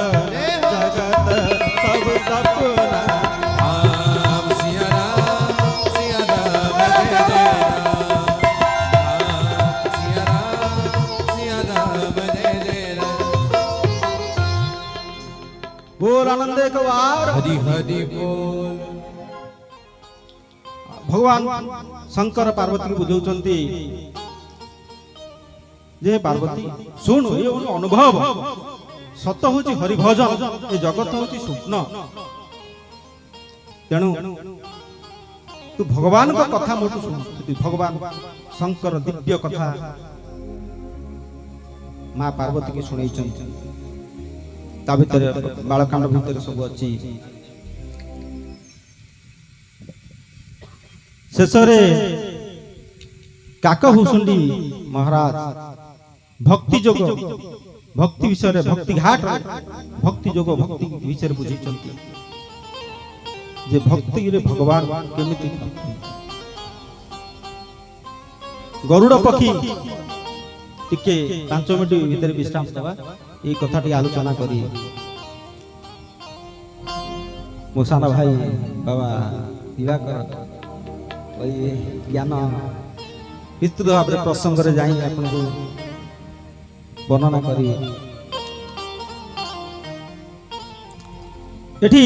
जगत सब सपना। राम सिया राम जय जय राम, बोल आनंद एक बार हरि हरि बोल। भगवान शंकर पार्वती को बुझाउछन्ति जे पार्वती सुन ये अनुभव सत होची हरि भजन, ये जगत होची स्वप्न। तेणु तू भगवान को कथा मोटू सुन, भगवान शंकर दिव्य कथा माँ पार्वती की शुणाई ता भितर बालकांड भितर सब अच्छी। शेषरे काकभूषुंडी महाराज भक्ति जोग भक्ति विषय भक्ति घाट भक्ति जोग भक्ति विषय बुझे जे भक्ति रे भगवान केमिति। गरुड़ पक्षी टिके 5 मिनिट भीतर विश्राम देवा ये कथा टी आलोचना करी। मो साना भाई बाबा दिवाकर ज्ञान विस्तृत भाव में प्रसंग रे जाई आपन को वर्णना करी। एठी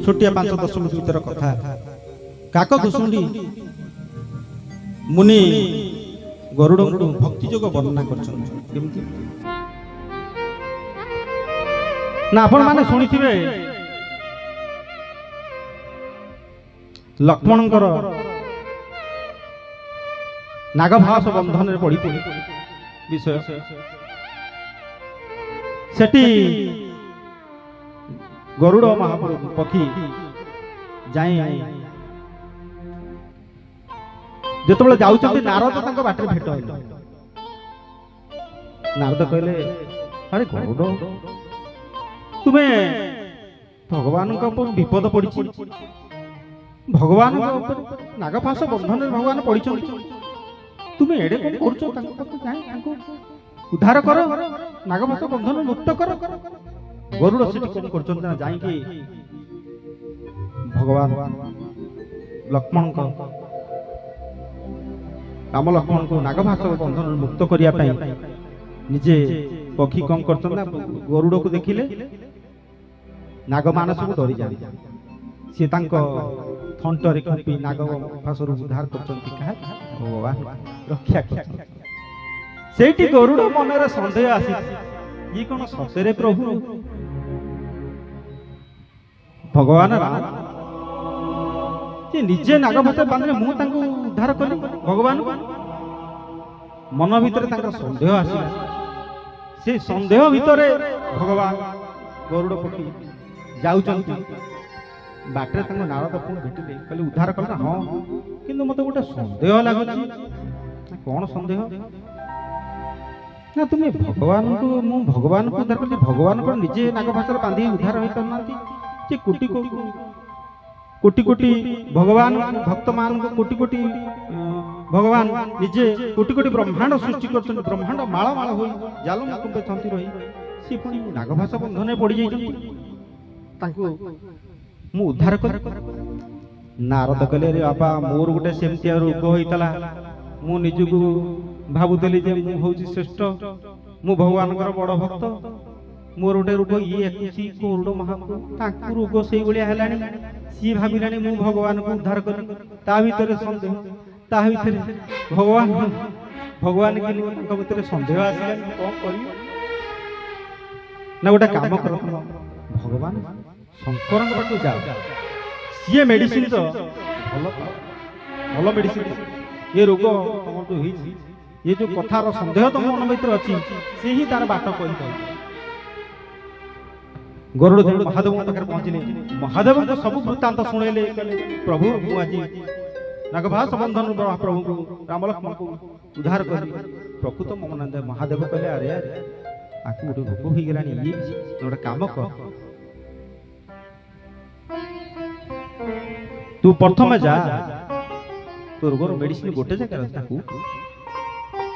छोटिया 5-10 मिनिट भीतर कथा काकभूषुंडी मुनि गरुड़ भक्ति जोग वर्णना करछन केमति ना आपण माने सुनिथिबे। लक्ष्मणकर नागभास बंधन रे पड़ी विषय ସେଠି ଗରୁଡ଼ ମହାପ୍ରଭୁ ପକ୍ଷୀ ଯାଇ ଯେତେବେଳେ ଯାଉଛନ୍ତି ନାରଦ ତାଙ୍କ ବାଟରେ ଭେଟ ହେଲେ। ନାରଦ କହିଲେ ଆରେ ଗରୁଡ଼ ତୁମେ ଭଗବାନଙ୍କ ଉପରେ ବିପଦ ପଡ଼ିଛି, ଭଗବାନଙ୍କ ଉପରେ ନାଗପାଶ ବନ୍ଧନରେ ଭଗବାନ ପଡ଼ିଛନ୍ତି, ତୁମେ ଏଡେ କଣ କରୁଛ? ତାଙ୍କ ପାଖକୁ ଯାଇ ତାଙ୍କୁ ଉଦ୍ଧାର କର, ନାଗପାଶ ବନ୍ଧନ ମୁକ୍ତ କର। ଗରୁଡ଼ ସେଠି କଣ କରୁଛନ୍ତି ନା ଯାଇକି ଭଗବାନ ଲକ୍ଷ୍ମଣଙ୍କ ରାମ ଲକ୍ଷ୍ମଣଙ୍କୁ ନାଗପାଶ ବନ୍ଧନରୁ ମୁକ୍ତ କରିବା ପାଇଁ ନିଜେ ପକ୍ଷୀ କଣ କରୁଛନ୍ତି ନା ଗରୁଡ଼କୁ ଦେଖିଲେ ନାଗମାନେ ସବୁ ଡରିଯାନ୍ତି। ସେ ତାଙ୍କ ଥଣ୍ଟରେ ଖୁମ୍ପି ନାଗ ଫାଶରୁ ଉଦ୍ଧାର କରୁଛନ୍ତି। କାହା ଭଗବାନ ରକ୍ଷା କରୁଛନ୍ତି। ସେଇଠି ଗରୁଡ଼ ମନରେ ସନ୍ଦେହ ଆସିଛି, ଇଏ କଣ ସତରେ ପ୍ରଭୁ ଭଗବାନ ରାମ? ସେ ନିଜେ ନାଗ ଫାଶ ବାନ୍ଧିଲେ, ମୁଁ ତାଙ୍କୁ ଉଦ୍ଧାର କଲି ଭଗବାନଙ୍କୁ। ମନ ଭିତରେ ତାଙ୍କର ସନ୍ଦେହ ଆସିଲା। ସେ ସନ୍ଦେହ ଭିତରେ ଭଗବାନ ଗରୁଡ଼ ପକ୍ଷୀ ଯାଉଛନ୍ତି। ବାଟରେ ତାଙ୍କ ନାରଦ ପୁଣି ଭେଟିଲେ, କହିଲେ ଉଦ୍ଧାର କଲେ ନା? ହଁ, କିନ୍ତୁ ମତେ ଗୋଟେ ସନ୍ଦେହ ଲାଗୁଛି। କଣ ସନ୍ଦେହ? ନା ତୁମେ ଭଗବାନଙ୍କୁ, ମୁଁ ଭଗବାନଙ୍କୁ ଉଦ୍ଧାର କଲି, ଭଗବାନ କଣ ନିଜେ ନାଗ ଫାଶରେ ବାନ୍ଧି ଉଦ୍ଧାର ହେଇପାରୁନାହାନ୍ତି? ଯେ କୋଟି କୋଟି ଭଗବାନ ଭକ୍ତ ମାନଙ୍କୁ କୋଟି କୋଟି ଭଗବାନ ନିଜେ କୋଟି କୋଟି ବ୍ରହ୍ମାଣ୍ଡ ସୃଷ୍ଟି କରୁଛନ୍ତି। ବ୍ରହ୍ମାଣ୍ଡ ମାଳ ମାଳ ହୋଇ ଜାଲ ମୁକୁମ୍ବେ ଥନ୍ତି ରହି ସେ ପୁଣି ନାଗଭାଷ ବନ୍ଧନରେ ପଡ଼ିଯାଇଛନ୍ତି, ତାଙ୍କୁ ମୁଁ ଉଦ୍ଧାର କଲି। ନାରଦ କହିଲେ ରେ ବାପା, ମୋର ଗୋଟେ ସେମିତିଆ ରୋଗ ହେଇଥିଲା। ମୁଁ ନିଜକୁ ଭାବୁଥିଲି ଯେ ମୁଁ ହଉଛି ଶ୍ରେଷ୍ଠ, ମୁଁ ଭଗବାନଙ୍କର ବଡ଼ ଭକ୍ତ। ମୋର ଗୋଟେ ରୋଗ ଇଏ ଏକୁଛି ଗରୁଡ଼ ମହାପ୍ରଭୁ, ତାଙ୍କୁ ରୋଗ ସେଇଭଳିଆ ହେଲାଣି। ସିଏ ଭାବିଲାଣି ମୁଁ ଭଗବାନଙ୍କୁ ଉଦ୍ଧାର କଲି। ତା ଭିତରେ ସନ୍ଦେହ, ତା ଭିତରେ ଭଗବାନ କି ନୁହେଁ, ତାଙ୍କ ଭିତରେ ସନ୍ଦେହ ଆସିଲାଣି। କଣ କରିବ ନା ଗୋଟେ କାମ କର, ଭଗବାନ ଶଙ୍କରଙ୍କ ପାଖକୁ ଯାଅ, ସିଏ ମେଡିସିନ ତ ଭଲ ମେଡିସିନ। ଏ ରୋଗ ତମର ଯୋଉ ହେଇଛି, ଏ ଯୋଉ କଥାର ସନ୍ଦେହ ତମ ମନ ଭିତରେ ଅଛି, ସେ ହିଁ ତାର ବାଟ କହିପାରିବ। ଗରୁଡ଼ ଦେବ ମହାଦେବଙ୍କ ପାଖରେ ପହଞ୍ଚିଲେ। ମହାଦେବଙ୍କ ସବୁ ବୃତ୍ତାନ୍ତ ଶୁଣେଇଲେ। ପ୍ରଭୁ, ମୁଁ ଆଜି ନାଗଭାଷ ବନ୍ଧନରୁ ମହାପ୍ରଭୁଙ୍କୁ ରାମ ଲକ୍ଷ୍ମଣଙ୍କୁ ଉଦ୍ଧାର କଲି। ପ୍ରକୃତ ମମନନ୍ଦ ମହାଦେବ କହିଲେ ଆରେ ଆକୁ ଗୋଟେ ରୋଗ ହେଇଗଲାଣି, ଇଏ ଗୋଟେ କାମ କର, ତୁ ପ୍ରଥମେ ଯା, ତୋ ରୋଗର ମେଡିସିନ ଗୋଟେ ଜାଗାରେ ଅଛି, ତାକୁ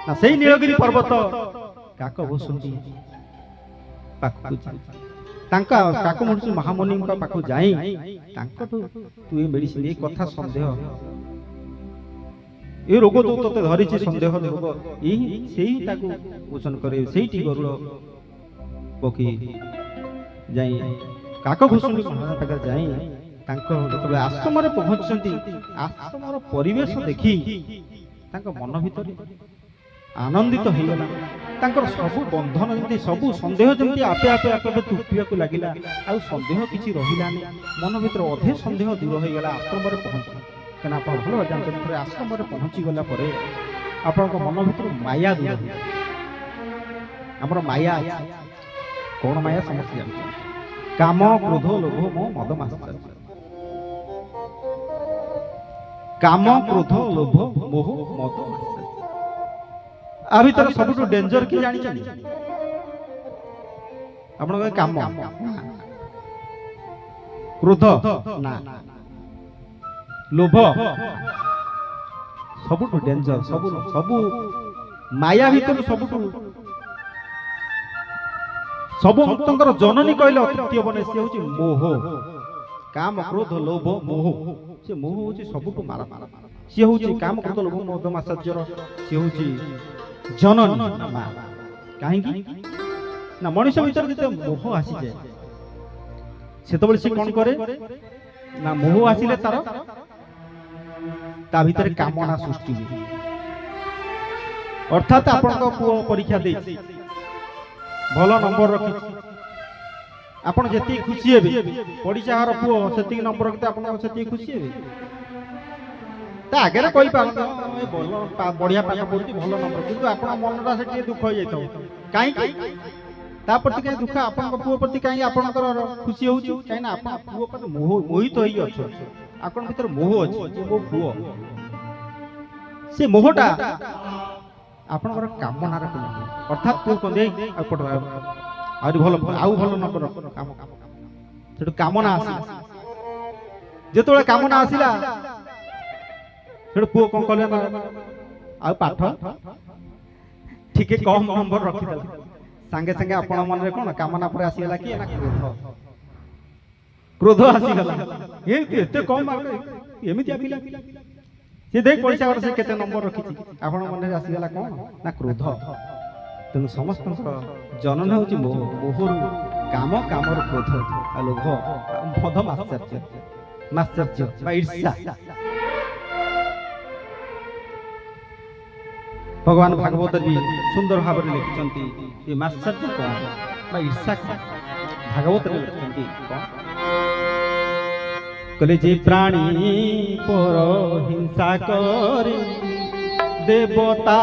ନା ସେଇ ନୀଳଗିରି ପର୍ବତ କାକଭୂଷୁଣ୍ଡି ପାଖକୁ ଯା। ତାଙ୍କ କାକଭୂଷୁଣ୍ଡି ମହାମୁନିଙ୍କ ପାଖକୁ ଯାଇ ତାଙ୍କଠୁ ତୁ ଏ ମେଡିସିନ, ଏ କଥା ସନ୍ଦେହ, ଏ ରୋଗ ଯୋଉ ତତେ ଧରିଛି ସନ୍ଦେହ ରୋଗ, ସେଇ ତାକୁ ମୋଚନ କରେ। ସେଇଠି ଗରୁଡ଼ ପକ୍ଷୀ ଯାଇ କାକଭୂଷୁଣ୍ଡି ମହାରାଜ ପାଖରେ ଯାଇ ତାଙ୍କ ଯେତେବେଳେ ଆଶ୍ରମରେ ପହଞ୍ଚିଛନ୍ତି, ଆଶ୍ରମର ପରିବେଶ ଦେଖି ତାଙ୍କ ମନ ଭିତରେ ଆନନ୍ଦିତ ହେଇଗଲା। ତାଙ୍କର ସବୁ ବନ୍ଧନ ଯେମିତି, ସବୁ ସନ୍ଦେହ ଯେମିତି ଆପେ ଆପେ ତୁଟିବାକୁ ଲାଗିଲା। ଆଉ ସନ୍ଦେହ କିଛି ରହିଲାନି, ମନ ଭିତରେ ଅଧେ ସନ୍ଦେହ ଦୂର ହେଇଗଲା ଆଶ୍ରମରେ ପହଞ୍ଚି। କାରଣ ଆପଣ ଭଲ ଜାଣିଛନ୍ତି, ଥରେ ଆଶ୍ରମରେ ପହଞ୍ଚି ଗଲା ପରେ ଆପଣଙ୍କ ମନ ଭିତରୁ ମାୟା ଦୂର ହେଇଗଲା। ଆମର ମାୟା ଅଛି, କଣ ମାୟା ସମସ୍ତେ ଜାଣିଛନ୍ତି, କାମ କ୍ରୋଧ ଲୋଭ ମୋହ ମଦ ମାତ୍ସର୍ଯ୍ୟ। କାମ କ୍ରୋଧ ଲୋଭ ମୋହ ମଦ ମାତ୍ସର୍ଯ୍ୟ, ଆ ଭିତରେ ସବୁଠୁ ଡେଞ୍ଜର କି ଜାଣିଛନ୍ତି? ଆପଣ କହିବେ କାମ, କ୍ରୋଧ ନା, ଲୋଭ ସବୁଠୁ ଡେଞ୍ଜର। ସବୁ ମାୟା ଭିତରୁ ସବୁଠୁ ସବୁ ଅନ୍ତଙ୍କର ଜନନୀ କହିଲେ ଅତୃପ୍ତି ହବନି। ସେ ହଉଛି ମୋହ। କାମ କ୍ରୋଧ ଲୋଭ ମୋହ, ସେ ମୋହ ହଉଛି ସବୁଠୁ ମାରାତ୍ମକ। ସିଏ ହଉଛି କାମ କ୍ରୋଧ ଲୋଭ ମଦ ମାତ୍ସର୍ଯ୍ୟର, ସିଏ ହଉଛି ଜନନୀ ମା। କାହିଁକି ନା ମଣିଷ ଭିତରେ ଯେତେବେଳେ ମୋହ ଆସିଯାଏ, ସେତେବେଳେ ସେ କଣ କରେ ନା, ମୋହ ଆସିଲେ ତା ଭିତରେ କାମନା ସୃଷ୍ଟି ହୁଏ। ଅର୍ଥାତ୍ ଆପଣଙ୍କ ପୁଅ ପରୀକ୍ଷା ଦେଇଛି, ଭଲ ନମ୍ବର ରଖିଛି, ଆପଣ ଯେତିକି ଖୁସି ହେବେ, ପଡ଼ିଶା ଘର ପୁଅ ସେତିକି ନମ୍ବର ରଖିతే ଆପଣ ସେତିକି ଖୁସି ହେବେ। ତା ଆଗରେ କହିପାରନ୍ତି ଭଲ ବଢିଆ ପାଠ ପଢୁଛି ଭଲ ନମ୍ବର, କିନ୍ତୁ ଆପଣ ମନଟା ସେଠି ଦୁଃଖ ହେଇଯାଇଥିବ। କାହିଁକି ତା ପ୍ରତି କାହିଁ ଦୁଃଖ, ଆପଣଙ୍କ ପୁଅ ପ୍ରତି କାହିଁ ଆପଣଙ୍କର ଖୁସି ହଉଛି? କାହିଁକି ନା ଆପଣ ପୁଅ ପ୍ରତି ମୋହିତ ହେଇକି ଅଛନ୍ତି, ଆପଣଙ୍କ ଭିତରେ ମୋହ ଅଛି ଯେ ମୋ ପୁଅ। ସେ ମୋହଟା ଆପଣଙ୍କର କାମନାର ଅର୍ଥାତ୍ ପୁଅ କନ୍ଦେଇ ଆହୁରି ଭଲ ଆଉ ଭଲ ନମ୍ବର କାମ ସେଠୁ କାମନା ଆସିଲା। ଯେତେବେଳେ କାମନା ଆସିଲା ସେଠୁ ପୁଅ କଣ କଲେ ନା ଆଉ ପାଠ ଟିକେ କମ ନମ୍ବର ରଖିଦେଲେ। ସାଙ୍ଗେ ସାଙ୍ଗେ ଆପଣ ମନରେ କଣ କାମନା ପରେ ଆସିଗଲା କି ନା କ୍ରୋଧ ଆସିଗଲା। ଏତେ କମ ମାର୍କ ଏମିତି ପିଲା ସେ ଦେଇ ପଇସା ଘର ସେ କେତେ ନମ୍ବର ରଖିଛି, ଆପଣ ମନରେ ଆସିଗଲା କଣ ନା କ୍ରୋଧ। ତେଣୁ ସମସ୍ତଙ୍କର ଜନନ ହେଉଛି ମୋହ, ମୋହରୁ କାମ, କାମରୁ କ୍ରୋଧ, ଆଉ ଲୋଭ ମଦ ମାତ୍ସର୍ଯ୍ୟ ବା ଈର୍ଷା। ଭଗବାନ ଭାଗବତ ବି ସୁନ୍ଦର ଭାବରେ ଲେଖିଛନ୍ତି ଏ ମାତ୍ସର୍ଯ୍ୟ କଣ ବା ଈର୍ଷା କଣ। ଭାଗବତରେ ଲେଖିଛନ୍ତି କଣ କହିଲେ, ଯେ ପ୍ରାଣୀ ପର ହିଂସା করে দেবতা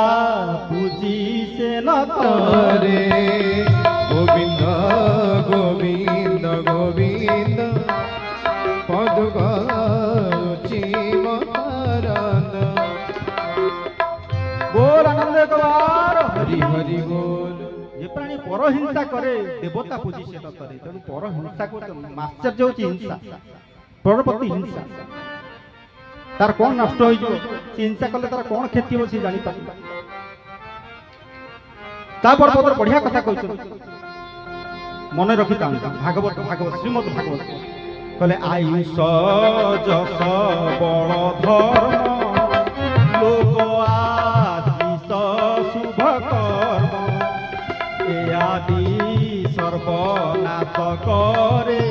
পূজি সে ন করে। গোবিন্দ গোবিন্দ গোবিন্দ পদ গরুচি মকরন্দ। बोल आनंद कबार হরি হরি বল। যে প্রাণী পর হিংসা করে দেবতা পূজি সে ন করে। তেଣୁ পর হিংসা করতে মাশ্চর্য হচ্ছে হিংসা, পর প্রতি হিংসা। তার কোন নষ্ট হয়ে যাবে, সে হিংসা করলে তার কোন ক্ষতি হবে সে জানি পারে। তারপর পদর বঢ়িয়া কথা কইছেন, মনে রাখি তান্ত ভাগবত ভাগবত শ্রীমদ ভাগবত কলে আয়ুষ যশ বল ধর্ম লোক আশিষ শুভ কর্ম এ আদি সর্বনাশ করে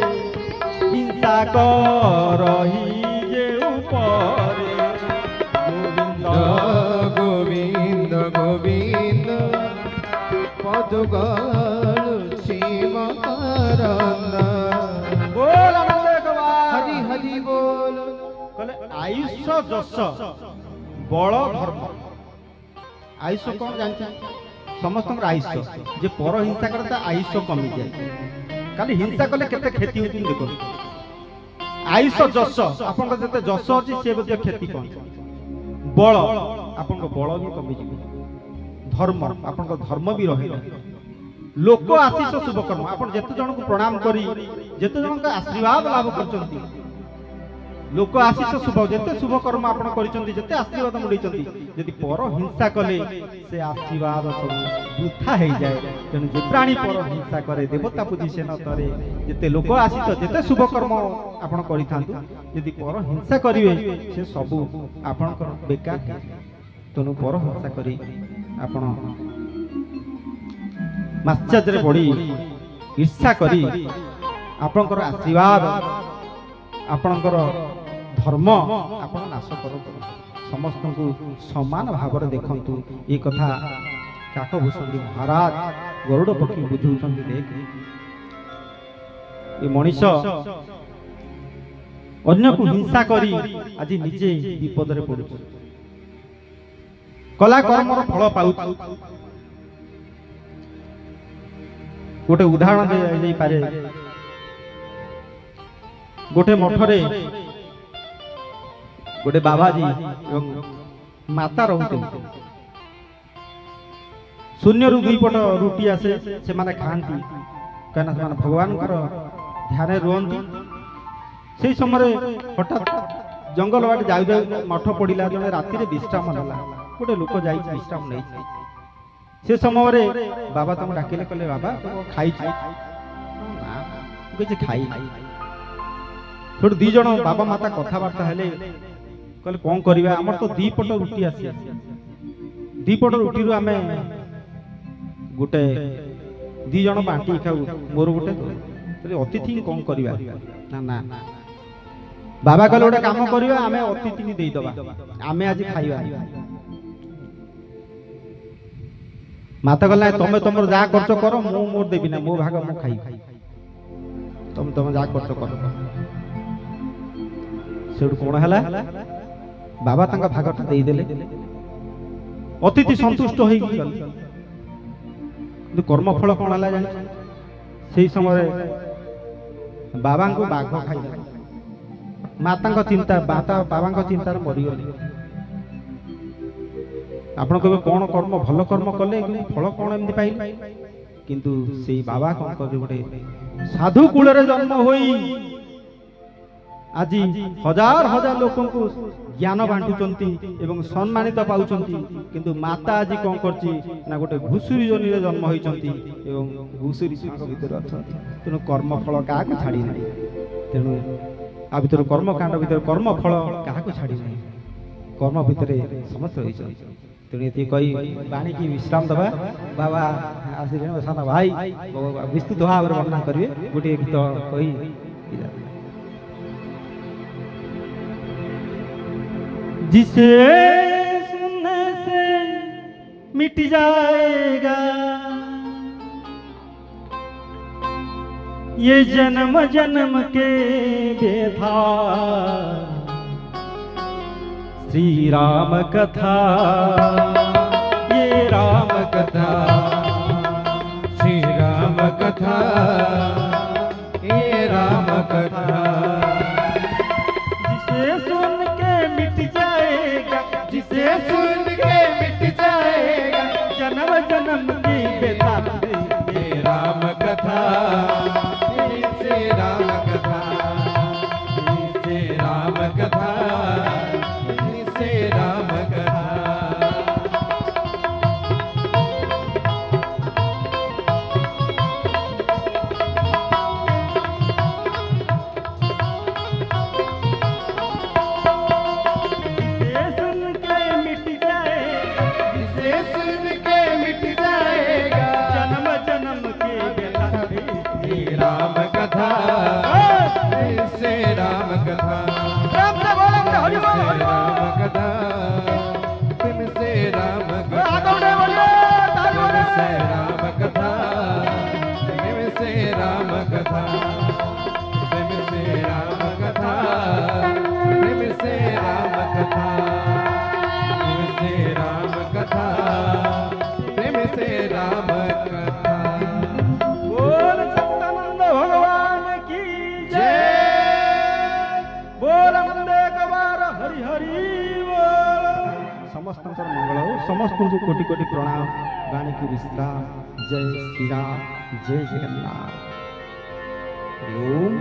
হিংসা করহি যে উপরে। গোবিন্দ গোবিন্দ গোবিন্দ পদ গরুচি মকরন্দ। बोल आनंद कबार হরি হরি বল। কলে আয়ুষ যশ বল ধর্ম। আয়ুষ কোন জানছেন? সমস্তଙ୍କର আয়ুষ যে পর হিংসা করে তা আয়ুষ কমি যায়। খালি হিংসা কলে কেতে ক্ষতি হচ্ছে দেখুন। আয়ুষ যশ আপনার যেতে যশ ଅଛି সে ମଧ୍ୟ ক্ষতি পਹੁঁচে। বল আপনার বল ବି কমিଯିବ। ধর্ম আপনার ধর্ম ବି ରହିବ। লোক আশিষ শুভ কর্ম আপন যেতে জনକୁ প্রণাম করি যেতে জনଙ୍କ আশীর্বাদ লাভ করଛନ୍ତି, লোক আশিষ শুভ যেতে শুভ কর্ম আপন କରିଛନ୍ତି, যেতে আশীর্বাদ মুড়িଛନ୍ତି, যদি পর হিংসা কলে সে আশীর্বাদ ସବୁ বৃথা ହେଇଯାଏ। ତେଣୁ যে প্রাণী পর হিংসা করে দেবতা পূজি সে ন করে। যেতে লোক আশিষ যেতে শুভ কর্ম আপন କରିଥାନ୍ତୁ, যদি পর হিংসা করিবে সে ସବୁ ଆପଣଙ୍କର ବେକାର। ତେଣୁ ପର ହିଂସା କରି ଆପଣ ମାତ୍ସର୍ଯ୍ୟରେ ପଡ଼ି ଈର୍ଷା କରି ଆପଣଙ୍କର ଆଶୀର୍ବାଦ ଆପଣଙ୍କର ଧର୍ମ ଆପଣ ନାଶ କରନ୍ତୁ। ସମସ୍ତଙ୍କୁ ସମାନ ଭାବରେ ଦେଖନ୍ତୁ। ଏ କଥା କାକଭୂଷଣ ମହାରାଜ ଗରୁଡ଼ ପକ୍ଷୀ ବୁଝଉଛନ୍ତି। ଦେଖ ଏ ମଣିଷ ଅନ୍ୟକୁ ହିଂସା କରି ଆଜି ନିଜେ ବିପଦରେ ପଡୁଛି, କଲା କର୍ମର ଫଳ ପାଉଛି। ଗୋଟେ ଉଦାହରଣ ଦେଇପାରେ। ଗୋଟେ ମଠରେ ଗୋଟେ ବାବାଜୀ ଏବଂ ମାତା ରହୁଥିଲେ। ଶୂନ୍ୟରୁ ଦୁଇ ପଟ ରୁଟି ଆସେ, ସେମାନେ ଖାଆନ୍ତି କାହିଁକିନା ସେମାନେ ଭଗବାନଙ୍କର ଧ୍ୟାନରେ ରୁହନ୍ତି। ସେଇ ସମୟରେ ହଠାତ୍ ଜଙ୍ଗଲ ବାଟେ ଯାଉ ଯାଉ ମଠ ପଡ଼ିଲା। ଜଣେ ରାତିରେ ବିଶ୍ରାମ ନେଲା, ଗୋଟେ ଲୋକ ଯାଇଛି ବିଶ୍ରାମ ନେଇଛି। ସେ ସମୟରେ ବାବା ତାଙ୍କୁ ଡାକିଲେ, କହିଲେ ବାବା ଖାଇଛି? ନା କିଛି ଖାଇନି। ସେଠୁ ଦି ଜଣ ବାବା ମାତା କଥାବାର୍ତ୍ତା ହେଲେ, କହିଲେ କଣ କରିବା, ଆମର ତ ଦି ପଟ ରୁଟି ଆସେ, ଦି ପଟ ରୁଟିରୁ ଆମେ ଗୋଟେ ଦି ଜଣ ବାଣ୍ଟି ଖାଉ, ମୋର ଗୋଟେ ଅତିଥି କଣ କରିବା? ନା ନା ବାବା କହିଲେ ଗୋଟେ କାମ କରିବା, ଆମେ ଅତିଥି ଦେଇଦବା, ଆମେ ଆଜି ଖାଇବା। ମାତା କହିଲା ତମେ ତମର ଯାହା କରୁଛ କର, ମୁଁ ମୋର ଦେବି ନା, ମୋ ଭାଗ ମୁଁ ଖାଇବି, ତମେ ତମେ ଯାହା କରୁଛ କର। ସେଠୁ କଣ ହେଲା, ବାବା ତାଙ୍କ ଭାଗଟା ଦେଇଦେଲେ। ଅତିଥି ସନ୍ତୁଷ୍ଟ ହେଇକି ଗଲେ। କିନ୍ତୁ କର୍ମଫଳ କଣ ହେଲା ଜାଣିଛ? সেই সময় বাবাଙ୍କୁ ବାଘ ଖାଇଦେଲା। ମାତାଙ୍କ ଚିନ୍ତା ବାବାଙ୍କ ଚିନ୍ତାରେ ମରିଗଲେ। ଆପଣ କହିବେ କ'ଣ କର୍ମ ଭଲ କର୍ମ କଲେ କିନ୍ତୁ ଫଳ କ'ଣ ଏମିତି ପାଇଲେ? କିନ୍ତୁ ସେଇ ବାବା କ'ଣ କଲେ, ଗୋଟେ ସାଧୁ କୂଳରେ ଜନ୍ମ ହୋଇ ଆଜି ହଜାର ହଜାର ଲୋକଙ୍କୁ ଜ୍ଞାନ ବାଣ୍ଟୁଛନ୍ତି ଏବଂ ସମ୍ମାନିତ ପାଉଛନ୍ତି। କିନ୍ତୁ ମାତା ଆଜି କ'ଣ କରୁଛି ନା ଗୋଟେ ଘୁଷୁରୀ ଜନିରେ ଜନ୍ମ ହୋଇଛନ୍ତି ଏବଂ ଘୁଷୁରୀ ଛୁଆଙ୍କ ଭିତରେ ଅଛନ୍ତି। ତେଣୁ କର୍ମଫଳ କାହାକୁ ଛାଡ଼ି ନାହିଁ। ତେଣୁ ଆ ଭିତରେ କର୍ମକାଣ୍ଡ ଭିତରେ କର୍ମଫଳ କାହାକୁ ଛାଡ଼ି ନାହିଁ। କର୍ମ ଭିତରେ ସମସ୍ତେ ରହିଛନ୍ତି। ତେଣୁ ଏତିକି କହି ବାଣୀକି ବିଶ୍ରାମ ଦେବା। ବାବା ଆସିଲେ ସାନ ଭାଇ ବିସ୍ତୃତ ଭାବରେ ବର୍ଣ୍ଣନା କରିବେ। ଗୋଟିଏ ଗୀତ କହି जिसे सुनने से मिट जाएगा ये जन्म जन्म के व्यथा, श्री राम कथा ये राम कथा श्री राम कथा ये राम कथा जिसे सुन के मिट जाएगा, जिसे सुन के मिट जाएगा जन्म जन्म की व्यथा, ये राम कथा से राम कथा से राम कथा से राम कथा जिसे सुन के मिट जाएगा, जिसे सुन के मिट जाएगा जन्म जन्म की व्यथा, ये राम कथा से राम कथा राम से बोलेंगे हरि बोल, से हरि राम बोल। कथा प्रेम से राम कथा आगे बढ़े बोलिए, ताली प्रेम बजाओ। से राम कथा प्रेम से राम कथा प्रेम से राम कथा प्रेम से राम कथा प्रेम से राम कथा प्रेम से राम कथा बोल सच्चिदानंद भगवान की जय। बोल आनंदे कबार हरि हरि बोल। समस्त मंगल हो, समस्त को कोटि कोटि प्रणाम। वाणी की विश्राम। जय श्री राम, जय जगन्नाथ। ओम